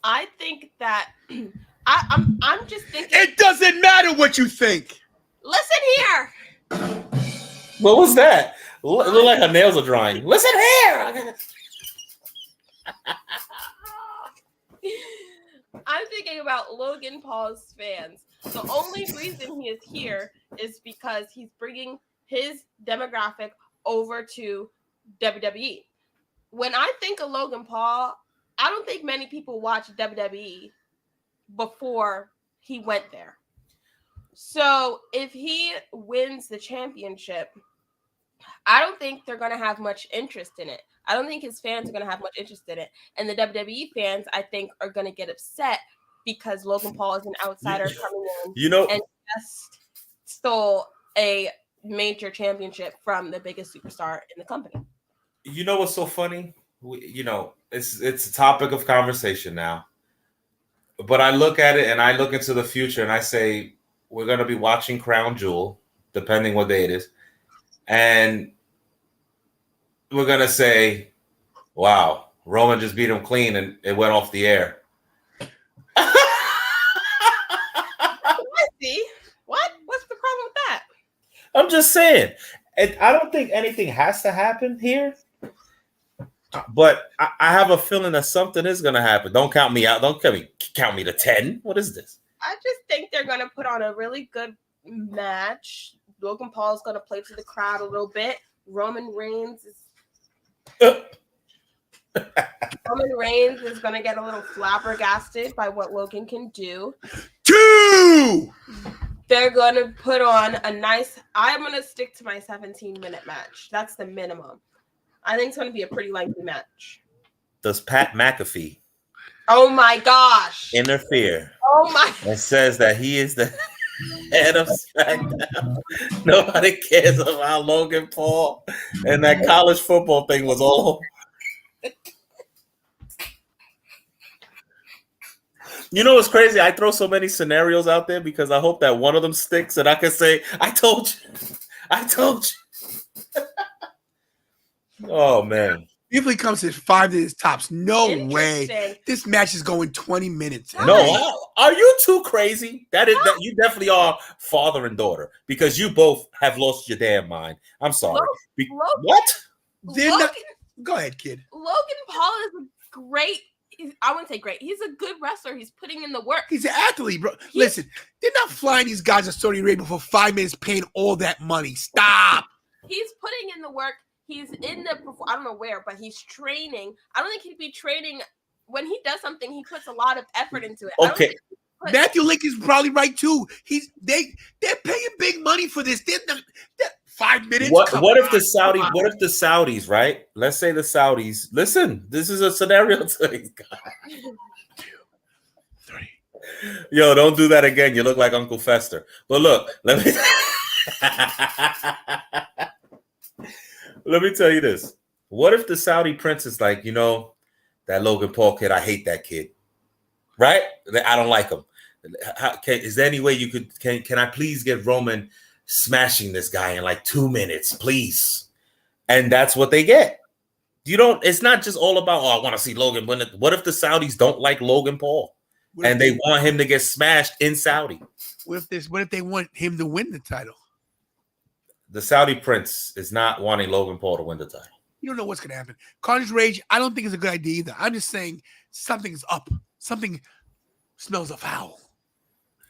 I think that I'm just thinking. It doesn't matter what you think. Listen here. What was that? Look like her nails are drying. Listen here. I'm thinking about Logan Paul's fans. The only reason he is here is because he's bringing his demographic over to WWE. When I think of Logan Paul, I don't think many people watch WWE before he went there. So if he wins the championship, I don't think they're going to have much interest in it. I don't think his fans are going to have much interest in it. And the WWE fans, I think, are going to get upset because Logan Paul is an outsider coming in and just stole a major championship from the biggest superstar in the company. You know what's so funny? It's a topic of conversation now. But I look at it and I look into the future and I say, we're going to be watching Crown Jewel, depending what day it is. And we're going to say, wow, Roman just beat him clean and it went off the air. See? What? What's the problem with that? I'm just saying. I don't think anything has to happen here. But I have a feeling that something is going to happen. Don't count me out. Don't count me to 10. What is this? I just think they're going to put on a really good match. Logan Paul is going to play to the crowd a little bit. Roman Reigns is going to get a little flabbergasted by what Logan can do. 2. They're going to put on a nice. I'm going to stick to my 17-minute match. That's the minimum. I think it's going to be a pretty lengthy match. Does Pat McAfee? Oh my gosh! Interfere. Oh my! And says that he is the head of SmackDown. Nobody cares about Logan Paul, and that college football thing was all. You know what's crazy? I throw so many scenarios out there because I hope that one of them sticks, and I can say, "I told you, I told you." Oh man. If he comes to 5 minutes tops, no way. This match is going 20 minutes. No, are you too crazy? That you definitely are father and daughter because you both have lost your damn mind. I'm sorry. What? Go ahead, kid. Logan Paul is a great. I wouldn't say great. He's a good wrestler. He's putting in the work. He's an athlete, bro. Listen, they're not flying these guys to Saudi Arabia for 5 minutes, paying all that money. Stop. He's putting in the work. He's in the, I don't know where, but he's training. I don't think he'd be training. When he does something, he puts a lot of effort into it. Okay. Matthew Lincoln's probably right, too. They're paying big money for this. They're 5 minutes. What if the Saudis, right? Let's say the Saudis, listen, this is a scenario to these guys. 2, 3. Yo, don't do that again. You look like Uncle Fester. But look, let me tell you this. What if the Saudi prince is like, that Logan Paul kid, I hate that kid. Right? I don't like him. Is there any way you can I please get Roman smashing this guy in like 2 minutes, please? And that's what they get. It's not just all about, I want to see Logan win it. What if the Saudis don't like Logan Paul and they want him to get smashed in Saudi? What if they want him to win the title? The Saudi prince is not wanting Logan Paul to win the title. You don't know what's going to happen. Carnage Rage, I don't think it's a good idea either. I'm just saying something's up. Something smells of foul.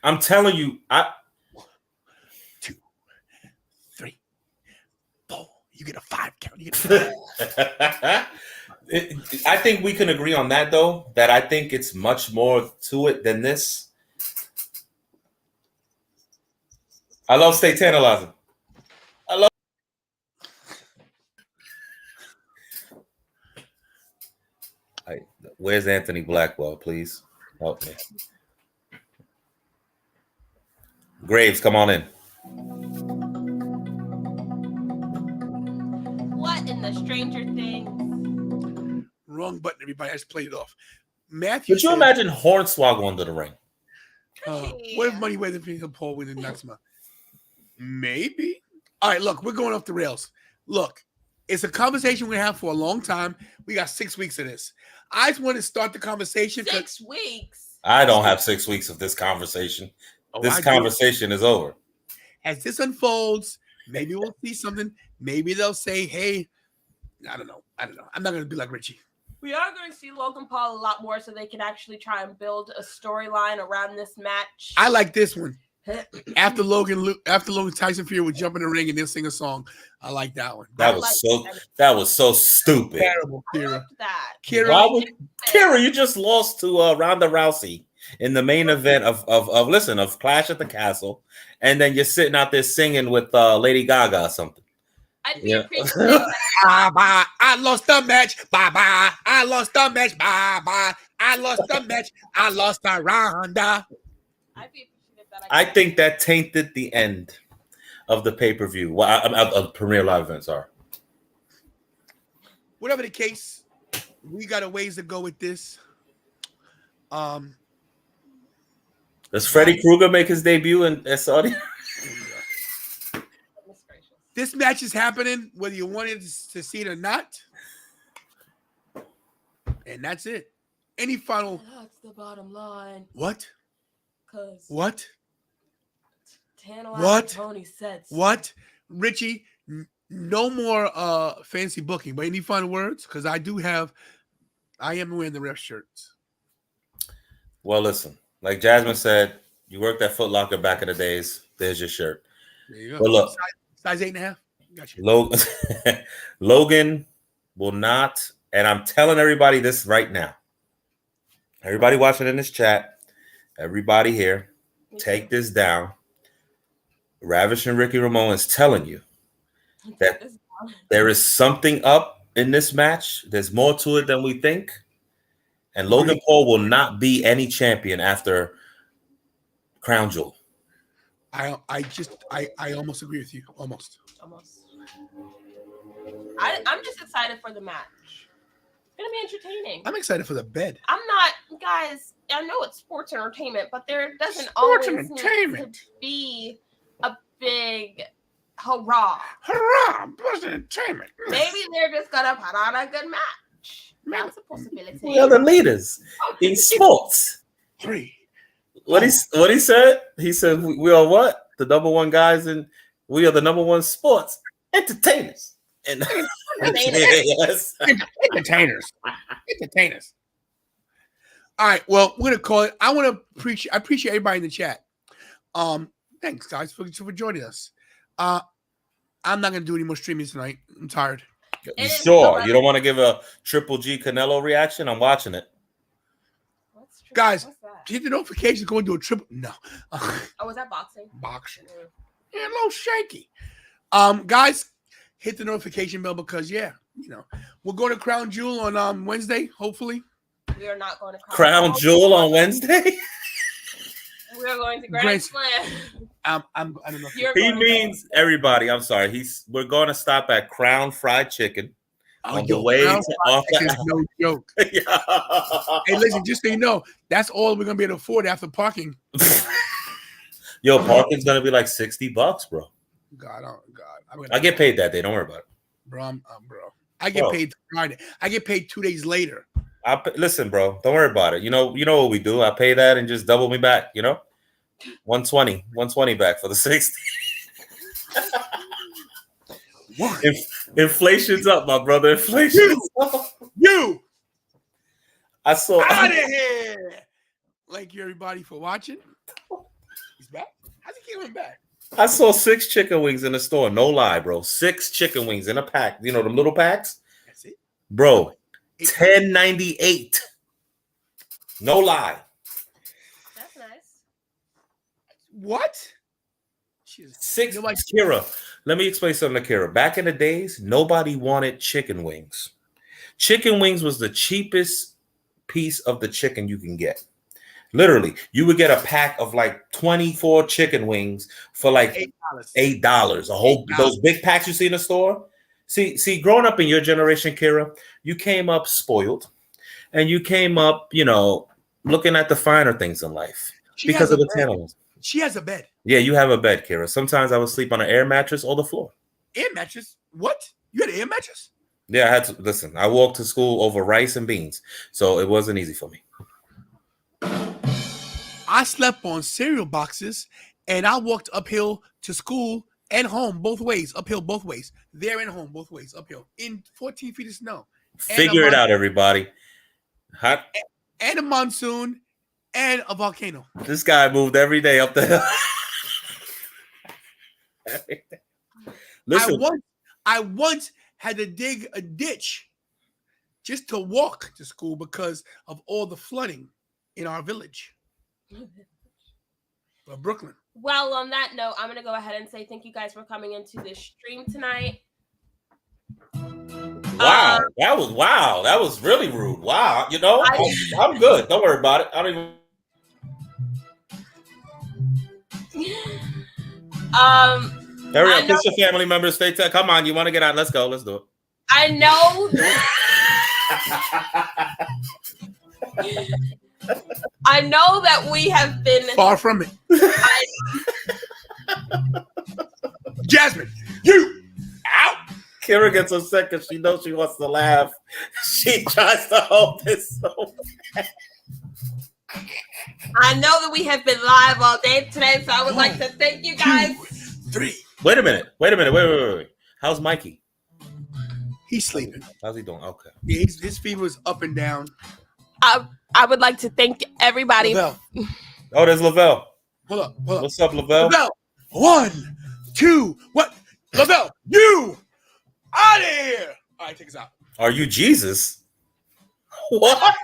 I'm telling you. 1, 2, 3, 4. You get a 5 count. You get a 5. I think we can agree on that, though, that I think it's much more to it than this. I love Stay Tantalizing. Where's Anthony Blackwell? Please help me. Graves, come on in. What in the Stranger Things? Wrong button, everybody. I just played it off. Matthew, Could you imagine Hornswoggle under the ring? What if Money Whether Logan Paul wins next month? Maybe. All right, look, we're going off the rails. Look, it's a conversation we have for a long time. We got 6 weeks of this. I just want to start the conversation. 6 weeks. I don't have 6 weeks of this conversation. This conversation is over. As this unfolds, maybe we'll see something. Maybe they'll say, hey, I don't know. I'm not going to be like Richie. We are going to see Logan Paul a lot more so they can actually try and build a storyline around this match. I like this one. After Logan Tyson Fury would jump in the ring and then sing a song. I like that one. That was so stupid. Terrible, Kira. Kira, you just lost to Ronda Rousey in the main event of Clash at the Castle, and then you're sitting out there singing with Lady Gaga or something. I'd be appreciative. Bye. I lost the match. Bye. I lost the match. Bye. I lost the match. I lost to Ronda. I'd be appreciative that I think that tainted the end of the pay-per-view. Well, of Premier Live event, sorry. Whatever the case, we got a ways to go with this. Does Freddy Krueger make his debut in Saudi? This match is happening whether you wanted to see it or not. And that's it. Any final? That's the bottom line. What? What? What? Tony said so. What? Richie, no more fancy booking. But any final words? Because I am wearing the ref shirts. Well, listen. Like Jasmine said, you worked at Foot Locker back in the days. There's your shirt. There you go. But look. Size 8.5. Gotcha. Logan will not, and I'm telling everybody this right now. Everybody watching in this chat, everybody here, take this down. Ravish and Ricky Ramone is telling you that there is something up in this match. There's more to it than we think. And Logan Paul will not be any champion after Crown Jewel. I almost agree with you. Almost. I'm just excited for the match. It's gonna be entertaining. I'm excited for the bed. I'm not, guys. I know it's sports entertainment, but there doesn't always need to be a big hurrah. Hurrah! Sports entertainment. Maybe they're just gonna put on a good match. That's a possibility. We are the leaders in sports. 3. What he said? He said we are what? The number one guys, and we are the number one sports entertainers. And yes. Entertainers. All right. Well, we're gonna call it. I appreciate everybody in the chat. Thanks guys for joining us. I'm not gonna do any more streaming tonight. I'm tired. You sure? You don't want to give a Triple G Canelo reaction? I'm watching it. Guys, hit the notifications going to a triple. No. Was that boxing? Boxing. Yeah, a little shaky. Guys, hit the notification bell because we're going to Crown Jewel on Wednesday, hopefully. We are not going to Crown Jewel on Wednesday. We are going to Grand Slam. I don't know. He means everybody. I'm sorry. We're going to stop at Crown Fried Chicken. On the way to no joke. Yeah. Hey, listen, just so you know, that's all we're gonna be able to afford after parking. Yo, parking's gonna be like $60, bro. God. I get paid that day. Don't worry about it, bro. I get paid Friday. I get paid 2 days later. Listen, bro. Don't worry about it. You know what we do. I pay that and just double me back. 120 back for the 60. What? Inflation's up, my brother. Inflation's up. I saw out of here. Thank you, everybody, for watching. He's back. How's he coming back? I saw 6 chicken wings in the store. No lie, bro. 6 chicken wings in a pack. You know them little packs? That's it. Bro, $10.98. No lie. That's nice. What? 6. Kira, let me explain something to Kira. Back in the days, nobody wanted chicken wings. Chicken wings was the cheapest piece of the chicken you can get. Literally, you would get a pack of like 24 chicken wings for like $8. A whole those big packs you see in the store. See, growing up in your generation, Kira, you came up spoiled, and you came up, looking at the finer things in life because of the animals. She has a bed. Yeah, you have a bed, Kira. Sometimes I would sleep on an air mattress or the floor. Air mattress? What? You had an air mattress? Yeah, I had to listen. I walked to school over rice and beans, so it wasn't easy for me. I slept on cereal boxes, and I walked uphill to school and home both ways. Uphill both ways. There and home both ways. Uphill in 14 feet of snow. Figure it out, everybody. Hot. And a monsoon and a volcano. This guy moved every day up the hill. Listen, I once had to dig a ditch just to walk to school because of all the flooding in our village. Brooklyn. Well, on that note, I'm going to go ahead and say thank you guys for coming into this stream tonight. Wow, that was really rude. Wow, I'm good. Don't worry about it. I don't even. Hurry up, kiss your family members. Stay tight. Come on, you want to get out? Let's go. Let's do it. I know. I know that we have been far from it. Jasmine, you out. Kira gets upset because she knows she wants to laugh. She tries to hold this so bad. I know that we have been live all day today, so I would like to thank you guys. 2, 3. Wait a minute. Wait. How's Mikey? He's sleeping. How's he doing? Okay. Yeah, his fever is up and down. I would like to thank everybody. Lavelle. Oh, there's Lavelle. Hold up. What's up, Lavelle? Lavelle. 1, 2. What? Lavelle, you out of here. All right, take us out. Are you Jesus? What?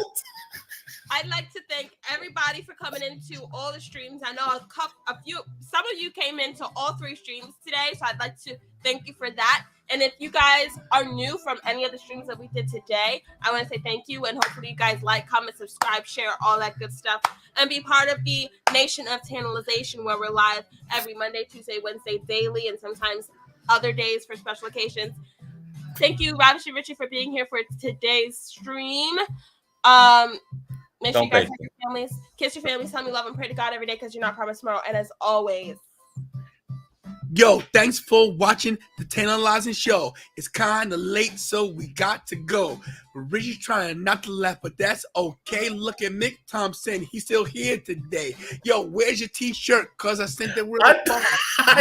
I'd like to thank everybody for coming into all the streams. I know some of you came into all 3 streams today, so I'd like to thank you for that. And if you guys are new from any of the streams that we did today, I want to say thank you, and hopefully you guys like, comment, subscribe, share, all that good stuff, and be part of the Nation of Tantalization, where we're live every Monday, Tuesday, Wednesday, daily, and sometimes other days for special occasions. Thank you, Ravishing Richie, for being here for today's stream. Make sure you guys kiss your families, tell me love, and pray to God every day, because you're not promised tomorrow. And as always, yo, thanks for watching the Tantalizing Show. It's kind of late, so we got to go. Richie's trying not to laugh, but that's okay. Look at Mick Thompson. He's still here today. Yo, where's your t-shirt? Because I sent it with a phone.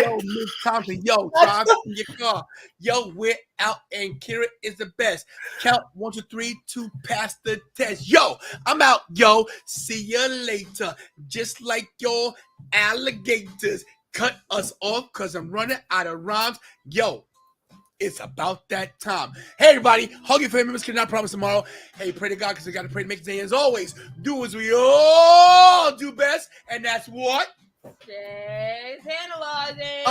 Yo, Mick Thompson. Yo, drive in your car. Yo, we're out, and Kira is the best. Count 1, 2, 3 to pass the test. Yo, I'm out. Yo, see you later. Just like your alligators. Cut us off because I'm running out of rhymes. Yo, it's about that time. Hey, everybody, hug your family members, cannot promise tomorrow. Hey, pray to God, because we got to pray to make it today. As always, do as we all do best, and that's what? stay tantalizing.